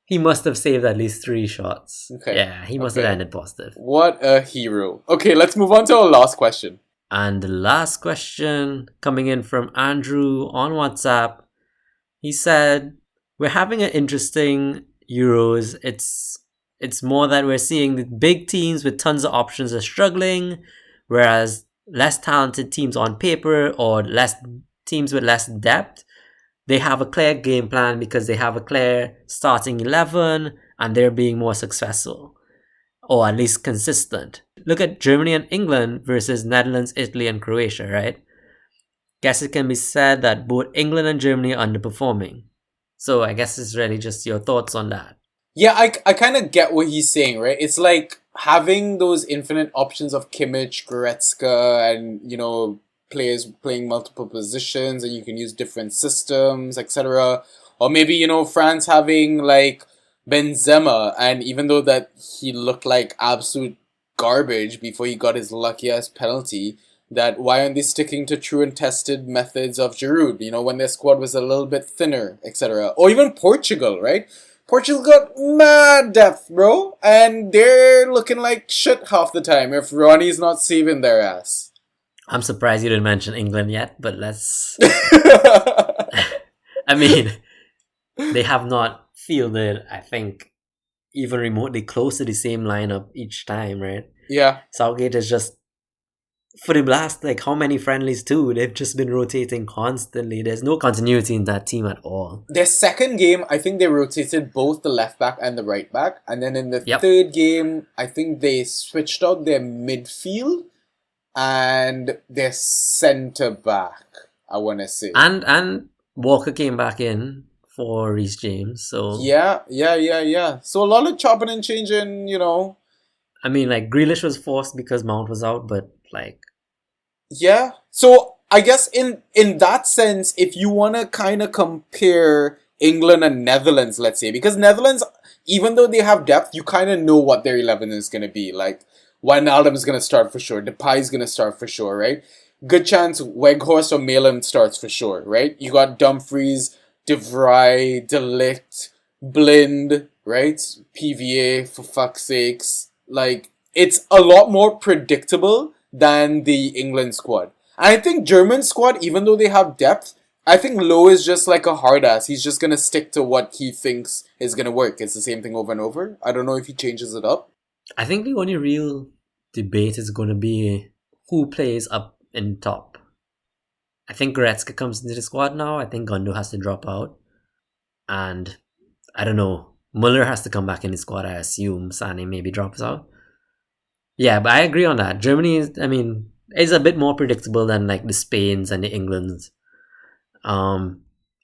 He must have saved at least 3 shots. Okay. Yeah, he must Okay. have ended positive. What a hero. Okay, let's move on to our last question. And the last question coming in from Andrew on WhatsApp. He said, "We're having an interesting Euros. It's more that we're seeing the big teams with tons of options are struggling, whereas less talented teams on paper or less teams with less depth, they have a clear game plan because they have a clear starting 11 and they're being more successful, or at least consistent. Look at Germany and England versus Netherlands, Italy, and Croatia, right? Guess it can be said that both England and Germany are underperforming. So I guess it's really just your thoughts on that." Yeah, I kind of get what he's saying, right? It's like having those infinite options of Kimmich, Goretzka, and, players playing multiple positions, and you can use different systems, etc. Or maybe, France having, like, Benzema, and even though that he looked like absolute garbage before he got his lucky-ass penalty, that why aren't they sticking to true and tested methods of Giroud, when their squad was a little bit thinner, etc. Or even Portugal, right? Portugal got mad depth, bro, and they're looking like shit half the time if Ronnie's not saving their ass. I'm surprised you didn't mention England yet, but let's... I mean, they have not fielded, I think, even remotely close to the same lineup each time, right? Yeah. Southgate is just, for the last, like, how many friendlies too? They've just been rotating constantly. There's no continuity in that team at all. Their second game, I think they rotated both the left back and the right back. And then in the Yep. third game, I think they switched out their midfield and their centre back, I want to say. And Walker came back in for Reece James, so... Yeah. So a lot of chopping and changing, I mean, like, Grealish was forced because Mount was out, but, like... Yeah. So I guess in that sense, if you want to kind of compare England and Netherlands, let's say, because Netherlands, even though they have depth, you kind of know what their 11 is going to be. Like, Wijnaldum is going to start for sure. Depay is going to start for sure, right? Good chance Weghorst or Malem starts for sure, right? You got Dumfries, De Vrij, De Ligt, Blind, right? PVA, for fuck's sakes. Like, it's a lot more predictable than the England squad. And I think German squad, even though they have depth, I think Lowe is just like a hard ass. He's just going to stick to what he thinks is going to work. It's the same thing over and over. I don't know if he changes it up. I think the only real debate is going to be who plays up in top. I think Goretzka comes into the squad now. I think Gundo has to drop out. And I don't know. Muller has to come back in the squad, I assume. Sané maybe drops out. Yeah, but I agree on that. Germany is, is a bit more predictable than like the Spains and the Englands.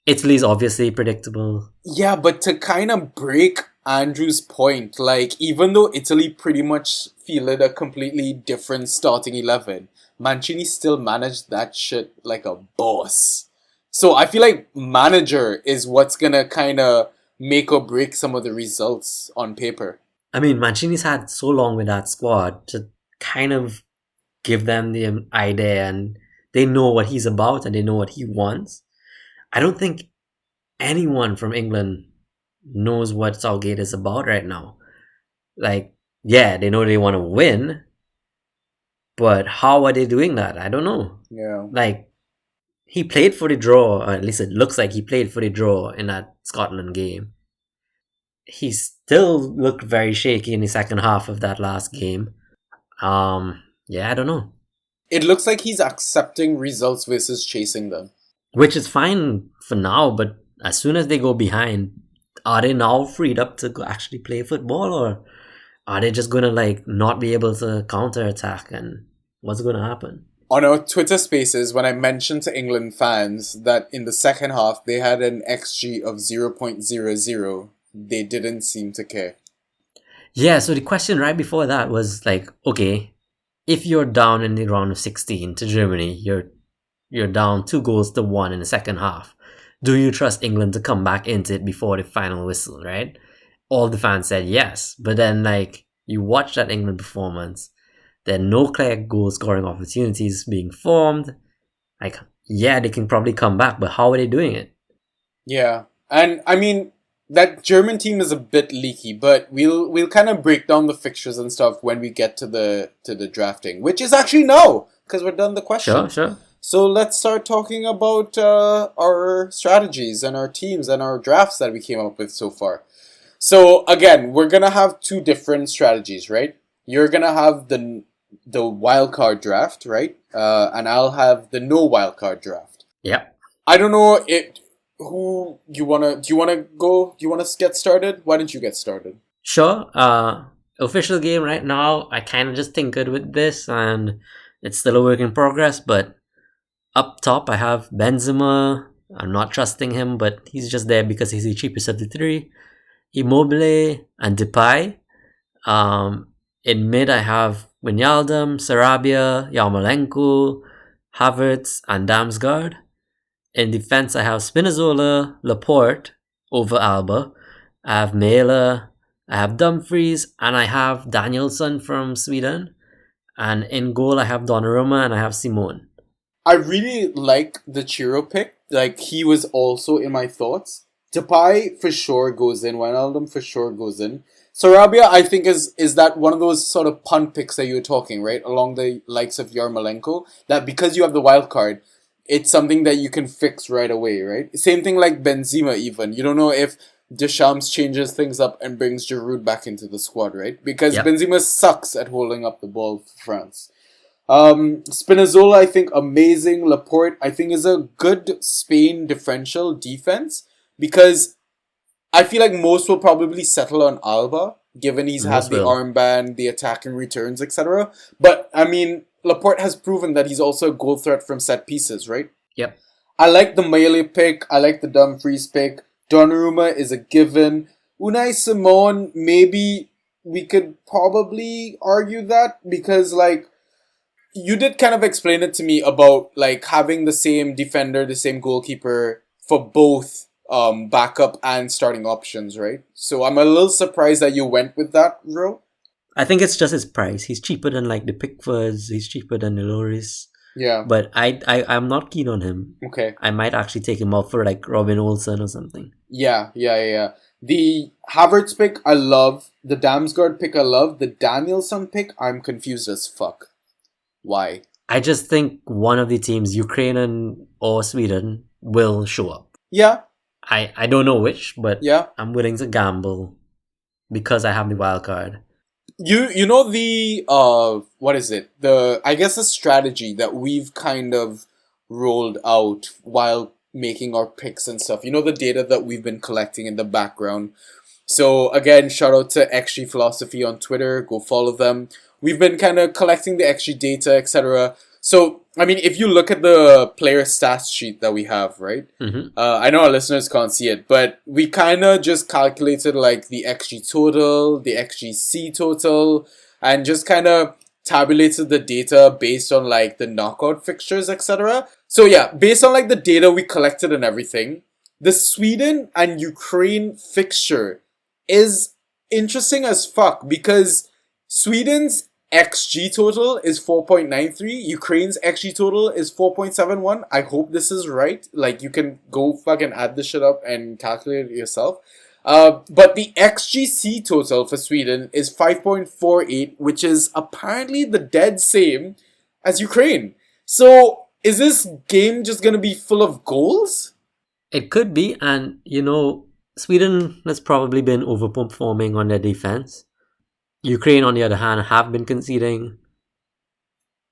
Italy's obviously predictable. Yeah, but to kind of break Andrew's point, like, even though Italy pretty much fielded a completely different starting 11, Mancini still managed that shit like a boss. So I feel like manager is what's gonna kind of make or break some of the results on paper. I mean, Mancini's had so long with that squad to kind of give them the idea and they know what he's about and they know what he wants. I don't think anyone from England knows what Southgate is about right now. Like, yeah, they know they want to win, but how are they doing that? I don't know. Yeah. Like, he played for the draw, or at least it looks like he played for the draw in that Scotland game. He still looked very shaky in the second half of that last game. Yeah, I don't know. It looks like he's accepting results versus chasing them. Which is fine for now, but as soon as they go behind, are they now freed up to actually play football, or are they just gonna like not be able to counter attack, and what's gonna happen? On our Twitter spaces, when I mentioned to England fans that in the second half they had an XG of 0.00, they didn't seem to care. Yeah, so the question right before that was like, okay, if you're down in the round of 16 to Germany, you're down 2-1 in the second half. Do you trust England to come back into it before the final whistle, right? All the fans said yes, but then like you watch that England performance, there are no clear goal scoring opportunities being formed. Like, yeah, they can probably come back, but how are they doing it? Yeah, and I mean that German team is a bit leaky, but we'll kind of break down the fixtures and stuff when we get to the drafting, which is actually now because we're done the question. Sure. So let's start talking about our strategies and our teams and our drafts that we came up with so far. So again, we're gonna have two different strategies, right? You're gonna have the wildcard draft, right? And I'll have the no wildcard draft. Yeah. I don't know who you wanna. Do you wanna go? Do you wanna get started? Why don't you get started? Sure. Official game right now. I kind of just tinkered with this, and it's still a work in progress. But up top, I have Benzema. I'm not trusting him, but he's just there because he's the cheapest of the three. Immobile and Depay. In mid, I have Wijnaldum, Sarabia, Yarmolenko, Havertz, and Damsgaard. In defense, I have Spinazzola, Laporte over Alba. I have Mela, I have Dumfries, and I have Danielsson from Sweden. And in goal, I have Donnarumma and I have Simone. I really like the Chiro pick. Like, he was also in my thoughts. Depay for sure goes in. Wijnaldum for sure goes in. Sarabia, I think, is that one of those sort of punt picks that you were talking, right? Along the likes of Yarmolenko. That because you have the wild card, it's something that you can fix right away, right? Same thing like Benzema even. You don't know if Deschamps changes things up and brings Giroud back into the squad, right? Because Benzema sucks at holding up the ball for France. Spinazzola, I think, amazing. Laporte, I think, is a good Spain differential defense because I feel like most will probably settle on Alba, given he's had the armband, the attacking returns, etc. But, I mean, Laporte has proven that he's also a goal threat from set pieces, right? Yep. I like the Mele pick. I like the Dumfries pick. Donnarumma is a given. Unai Simon, maybe we could probably argue that because, like, you did kind of explain it to me about, like, having the same defender, the same goalkeeper for both backup and starting options, right? So I'm a little surprised that you went with that route. I think it's just his price. He's cheaper than like the Pickfords. He's cheaper than the Loris. Yeah. But I'm not keen on him. Okay. I might actually take him out for like Robin Olsen or something. Yeah. The Havertz pick, I love. The Damsgaard pick, I love. The Danielsson pick, I'm confused as fuck. Why? I just think one of the teams, Ukraine or Sweden, will show up. Yeah. I don't know which, but yeah. I'm willing to gamble because I have the wild card. You know the what is it? I guess the strategy that we've kind of rolled out while making our picks and stuff. You know the data that we've been collecting in the background. So again, shout out to XG Philosophy on Twitter. Go follow them. We've been kind of collecting the XG data, etc. So, I mean, if you look at the player stats sheet that we have, right? Mm-hmm. I know our listeners can't see it, but we kind of just calculated like the XG total, the XGC total, and just kind of tabulated the data based on like the knockout fixtures, etc. So yeah, based on like the data we collected and everything, the Sweden and Ukraine fixture is interesting as fuck because Sweden's XG total is 4.93. Ukraine's XG total is 4.71. I hope this is right. Like, you can go fucking add this shit up and calculate it yourself. But the XGC total for Sweden is 5.48, which is apparently the dead same as Ukraine. So, is this game just gonna be full of goals? It could be, and Sweden has probably been overperforming on their defense. Ukraine, on the other hand, have been conceding.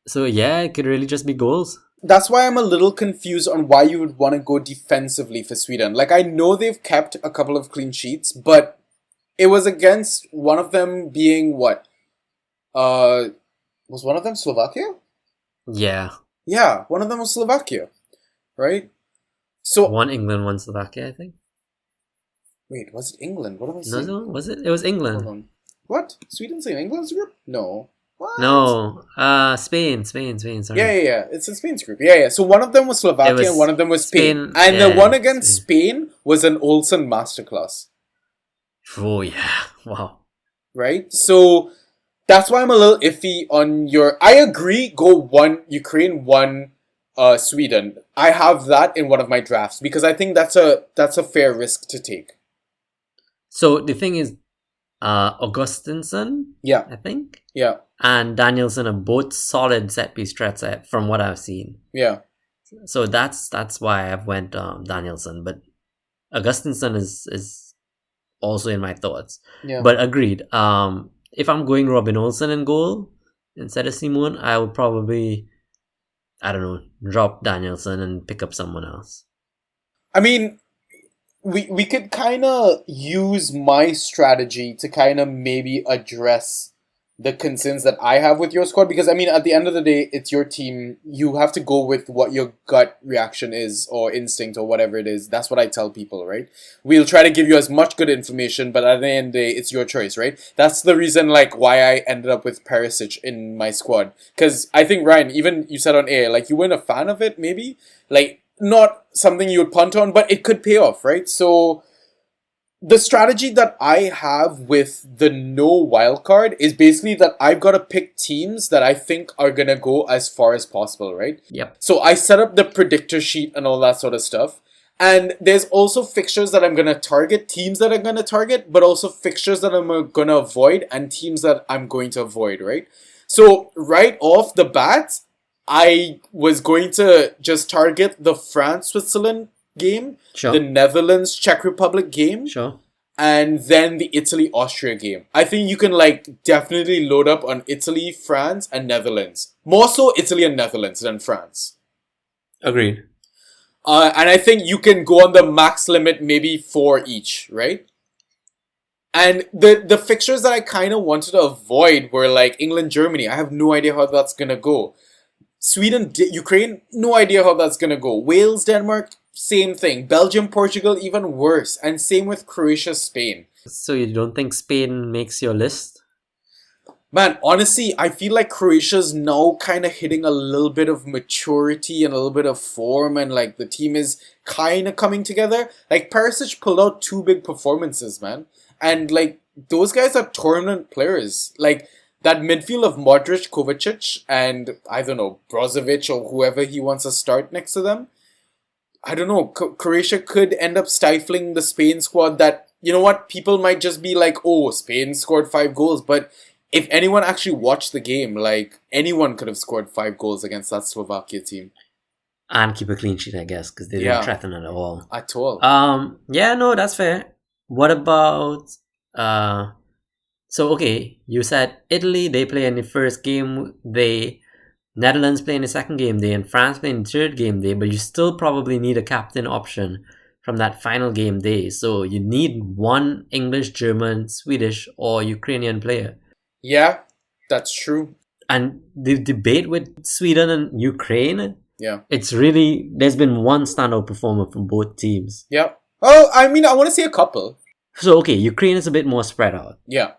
So yeah, it could really just be goals. That's why I'm a little confused on why you would want to go defensively for Sweden. Like, I know they've kept a couple of clean sheets, but it was against one of them being what? Was one of them Slovakia? Yeah. Yeah, one of them was Slovakia, right? So one England, one Slovakia, I think. Wait, was it England? What am I saying? No, was it? It was England. What? Sweden's in England's group? No. What? No. Spain. Sorry. Yeah. It's in Spain's group. Yeah. So one of them was Slovakia and one of them was Spain. And the one against Spain was an Olsen masterclass. Oh, yeah. Wow. Right? So that's why I'm a little iffy on your... I agree, go one Ukraine, one Sweden. I have that in one of my drafts because I think that's a fair risk to take. So the thing is, Augustinsson, yeah, I think, yeah, and Danielson are both solid set piece threats from what I've seen. Yeah. So that's why I've went Danielson, but Augustinsson is also in my thoughts. Yeah. But agreed. If I'm going Robin Olsen in goal instead of Simon, I would probably, I don't know, drop Danielson and pick up someone else. I mean, we could kind of use my strategy to kind of maybe address the concerns that I have with your squad, because I mean, at the end of the day, it's your team. You have to go with what your gut reaction is or instinct or whatever it is. That's what I tell people, right? We'll try to give you as much good information, but at the end of the day, it's your choice, right? That's the reason, like, why I ended up with Perisic in my squad. Because I think, Ryan, even you said on air, like, you weren't a fan of it, maybe? Like, not something you would punt on, but it could pay off, right? So the strategy that I have with the no wildcard is basically that I've got to pick teams that I think are going to go as far as possible, right? Yep. So I set up the predictor sheet and all that sort of stuff. And there's also fixtures that I'm going to target, teams that I'm going to target, but also fixtures that I'm going to avoid and teams that I'm going to avoid, right? So right off the bat, I was going to just target the France-Switzerland game, sure, the Netherlands-Czech Republic game, sure, and then the Italy-Austria game. I think you can like definitely load up on Italy, France, and Netherlands. More so Italy and Netherlands than France. Agreed. And I think you can go on the max limit maybe 4 each, right? And the fixtures that I kind of wanted to avoid were like England, Germany. I have no idea how that's going to go. Sweden, Ukraine, no idea how that's going to go. Wales, Denmark, same thing. Belgium, Portugal, even worse. And same with Croatia, Spain. So you don't think Spain makes your list? Man, honestly, I feel like Croatia's now kind of hitting a little bit of maturity and a little bit of form, and like the team is kind of coming together. Like Perisic pulled out 2 big performances, man. And like those guys are tournament players. Like that midfield of Modric, Kovacic, and I don't know, Brozovic or whoever he wants to start next to them. I don't know, Croatia could end up stifling the Spain squad that, you know what, people might just be like, oh, Spain scored 5 goals. But if anyone actually watched the game, like, anyone could have scored 5 goals against that Slovakia team. And keep a clean sheet, I guess, because they didn't threaten at all. At all. Yeah, no, that's fair. What about... So, okay, you said Italy, they play in the first game day, Netherlands play in the second game day, and France play in the third game day, but you still probably need a captain option from that final game day. So you need one English, German, Swedish, or Ukrainian player. Yeah, that's true. And the debate with Sweden and Ukraine, yeah, it's really, there's been one standout performer from both teams. Yeah. Oh, I mean, I want to see a couple. So, okay, Ukraine is a bit more spread out. Yeah.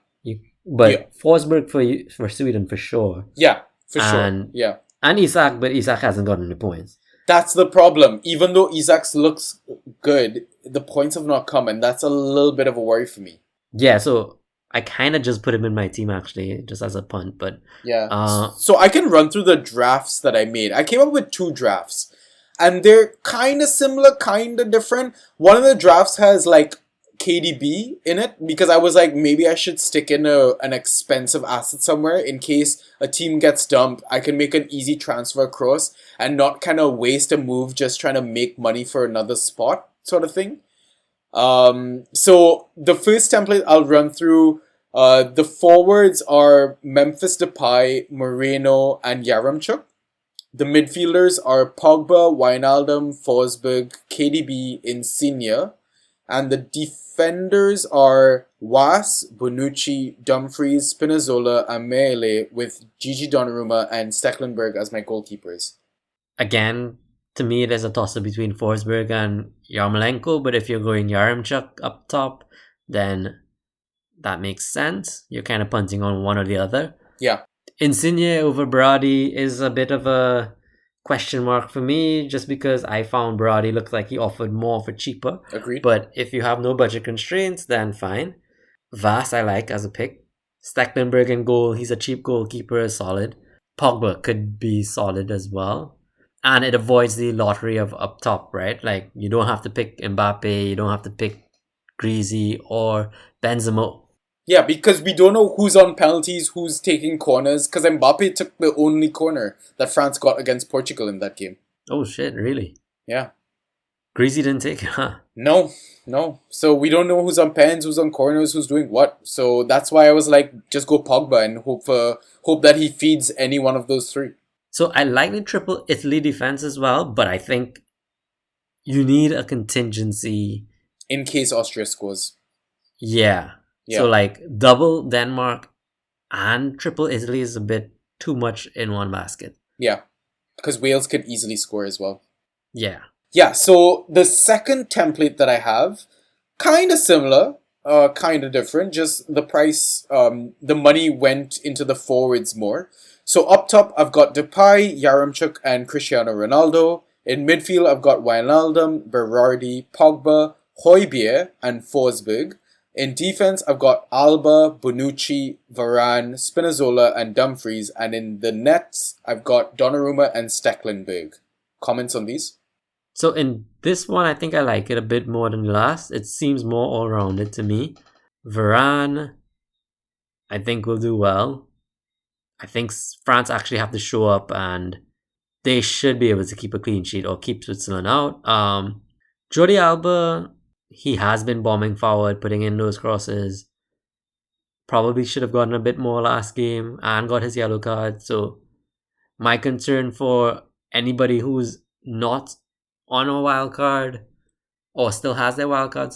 But Forsberg for Sweden for sure. Yeah, for sure. Yeah. And Isak, but Isak hasn't gotten the points. That's the problem. Even though Isak looks good, the points have not come, and that's a little bit of a worry for me. Yeah, so I kind of just put him in my team actually, just as a punt. But Yeah. uh, So I can run through the drafts that I made. I came up with 2 drafts. And they're kind of similar, kind of different. One of the drafts has like KDB in it because I was like, maybe I should stick in an expensive asset somewhere in case a team gets dumped. I can make an easy transfer across and not kind of waste a move just trying to make money for another spot, sort of thing. So the first template I'll run through. The forwards are Memphis Depay, Moreno, and Yaramchuk. The midfielders are Pogba, Wijnaldum, Forsberg, KDB, Insigne. And the defenders are Was, Bonucci, Dumfries, Spinazzola, and Mele with Gigi Donnarumma and Stecklenburg as my goalkeepers. again, to me, there's a toss-up between Forsberg and Yarmolenko. But if you're going Yaremchuk up top, then that makes sense. You're kind of punting on one or the other. Yeah. Insigne over Brady is a bit of a question mark for me, just because I found Brady looked like he offered more for cheaper. Agreed. But if you have no budget constraints, then fine. Vas I like as a pick. Stecklenburg in goal, he's a cheap goalkeeper, solid. Pogba could be solid as well. And it avoids the lottery of up top, right? Like, you don't have to pick Mbappe, you don't have to pick Greasy or Benzema. Yeah, because we don't know who's on penalties, who's taking corners, because Mbappe took the only corner that France got against Portugal in that game. Oh shit, really? Yeah. Greasy didn't take it, huh? No. So we don't know who's on pens, who's on corners, who's doing what. So that's why I was like, just go Pogba and hope that he feeds any one of those 3. So I like the triple Italy defense as well, but I think you need a contingency. In case Austria scores. Yeah. So like double Denmark and triple Italy is a bit too much in one basket. Yeah. Because Wales could easily score as well. Yeah. Yeah, so the second template that I have, kind of similar, kind of different, just the price, the money went into the forwards more. So up top, I've got Depay, Yaramchuk, and Cristiano Ronaldo. In midfield, I've got Wijnaldum, Berardi, Pogba, Højbjerg, and Forsberg. In defense, I've got Alba, Bonucci, Varane, Spinazzola, and Dumfries. And in the nets, I've got Donnarumma and Stecklenburg. Comments on these? So in this one, I think I like it a bit more than last. It seems more all-rounded to me. Varane, I think will do well. I think France actually have to show up and they should be able to keep a clean sheet or keep Switzerland out. Jordi Alba, he has been bombing forward, putting in those crosses. Probably should have gotten a bit more last game and got his yellow card. So my concern for anybody who's not on a wild card or still has their wild card,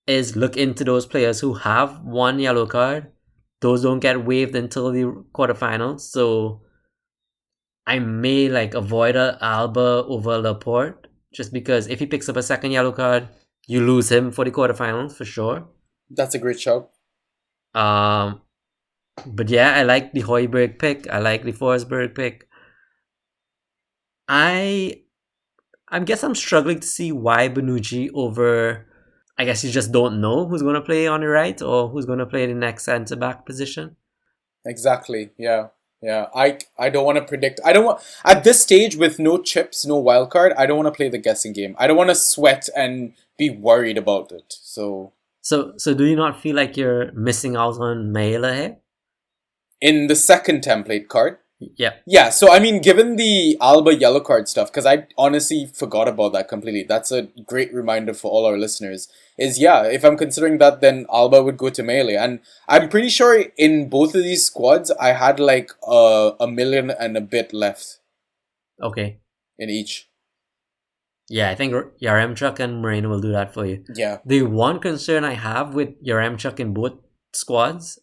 is look into those players who have one yellow card. Those don't get waived until the quarterfinals. So I may like avoid a Alba over Laporte just because if he picks up a second yellow card, you lose him for the quarterfinals for sure. That's a great shout. But yeah, I like the Højbjerg pick. I like the Forsberg pick. I guess I'm struggling to see why Bonucci over. I guess you just don't know who's going to play on the right or who's going to play the next centre back position. Exactly. Yeah. I don't want to predict. I don't want at this stage with no chips, no wild card. I don't want to play the guessing game. I don't want to sweat and be worried about it. So do you not feel like you're missing out on Mele here? In the second template card. Yeah. Yeah, so I mean, given the Alba yellow card stuff, because I honestly forgot about that completely. That's a great reminder for all our listeners. If I'm considering that, then Alba would go to Mele. And I'm pretty sure in both of these squads, I had like a million and a bit left. Okay. In each. Yeah, I think Yaremchuk and Moreno will do that for you. Yeah. The one concern I have with Yaremchuk in both squads,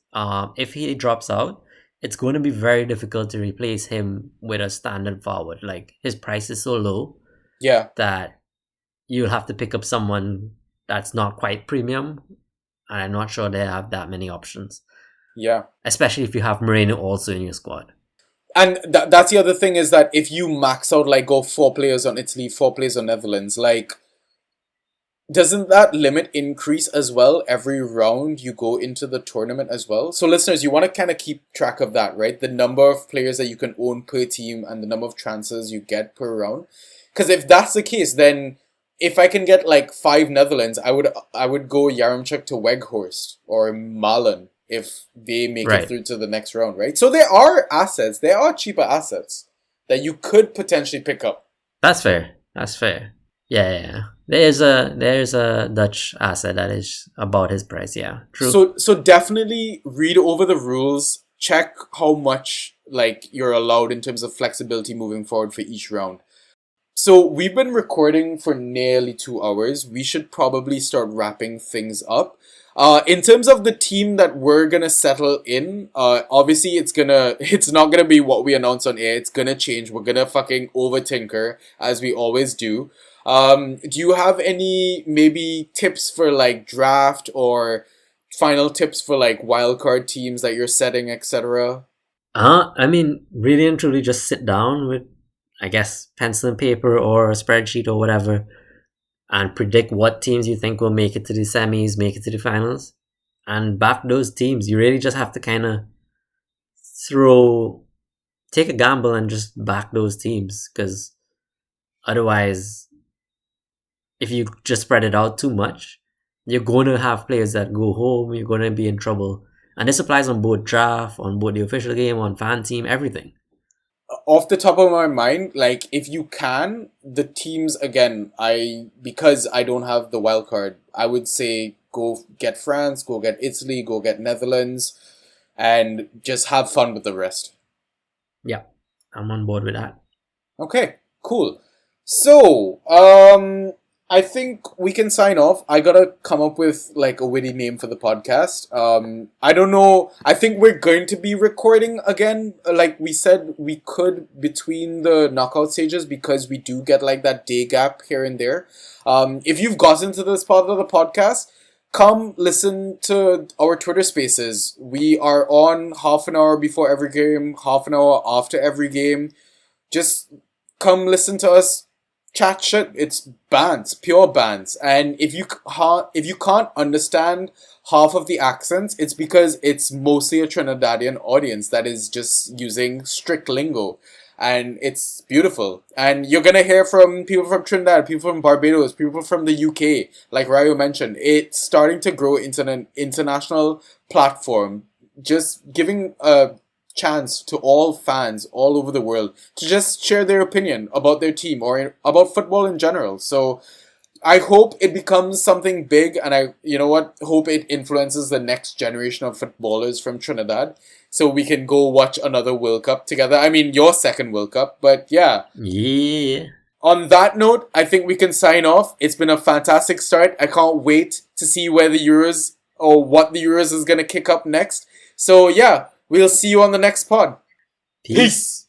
if he drops out, it's going to be very difficult to replace him with a standard forward. Like, his price is so low that you'll have to pick up someone that's not quite premium. And I'm not sure they have that many options. Yeah. Especially if you have Moreno also in your squad. And that's the other thing is that if you max out, like, go 4 players on Italy, 4 players on Netherlands, like, doesn't that limit increase as well every round you go into the tournament as well? So listeners, you want to kind of keep track of that, right? The number of players that you can own per team and the number of transfers you get per round. Because if that's the case, then if I can get like 5 Netherlands, I would go Yaremchuk to Weghorst or Malen if they make it Right. through to the next round, right? So there are assets, there are cheaper assets that you could potentially pick up. That's fair. That's fair. Yeah. There's a Dutch asset that is about his price. Yeah, true. So definitely read over the rules, check how much like you're allowed in terms of flexibility moving forward for each round. So we've been recording for nearly 2 hours. We should probably start wrapping things up. In terms of the team that we're gonna settle in, obviously it's not gonna be what we announce on air. It's gonna change. We're gonna fucking overtinker as we always do. Do you have any maybe tips for like draft or final tips for like wildcard teams that you're setting, etc.? I mean, really and truly, just sit down with, I guess, pencil and paper or a spreadsheet or whatever, and predict what teams you think will make it to the semis, make it to the finals, and back those teams. You really just have to kind of take a gamble and just back those teams, because otherwise, if you just spread it out too much, you're going to have players that go home, you're going to be in trouble. And this applies on both draft, on both the official game, on FanTeam, everything. Off the top of my mind, like if you can, the teams again, because I don't have the wild card, I would say go get France, go get Italy, go get Netherlands, and just have fun with the rest. Yeah, I'm on board with that. Okay, cool. So, I think we can sign off. I gotta come up with like a witty name for the podcast. I don't know. I think we're going to be recording again. Like we said, we could between the knockout stages because we do get like that day gap here and there. If you've gotten to this part of the podcast, come listen to our Twitter spaces. We are on half an hour before every game, half an hour after every game. Just come listen to us chat shit. It's bands, pure bands. And if you can't understand half of the accents, it's because it's mostly a Trinidadian audience that is just using strict lingo. And it's beautiful. And you're gonna hear from people from Trinidad, people from Barbados, people from the UK. Like Ryo mentioned, it's starting to grow into an international platform, just giving a chance to all fans all over the world to just share their opinion about their team or about football in general. So I hope it becomes something big, and hope it influences the next generation of footballers from Trinidad so we can go watch another World Cup together. I mean, your second World Cup, but yeah. Yeah. On that note, I think we can sign off. It's been a fantastic start. I can't wait to see where the Euros or what the Euros is going to kick up next. So yeah, we'll see you on the next pod. Peace.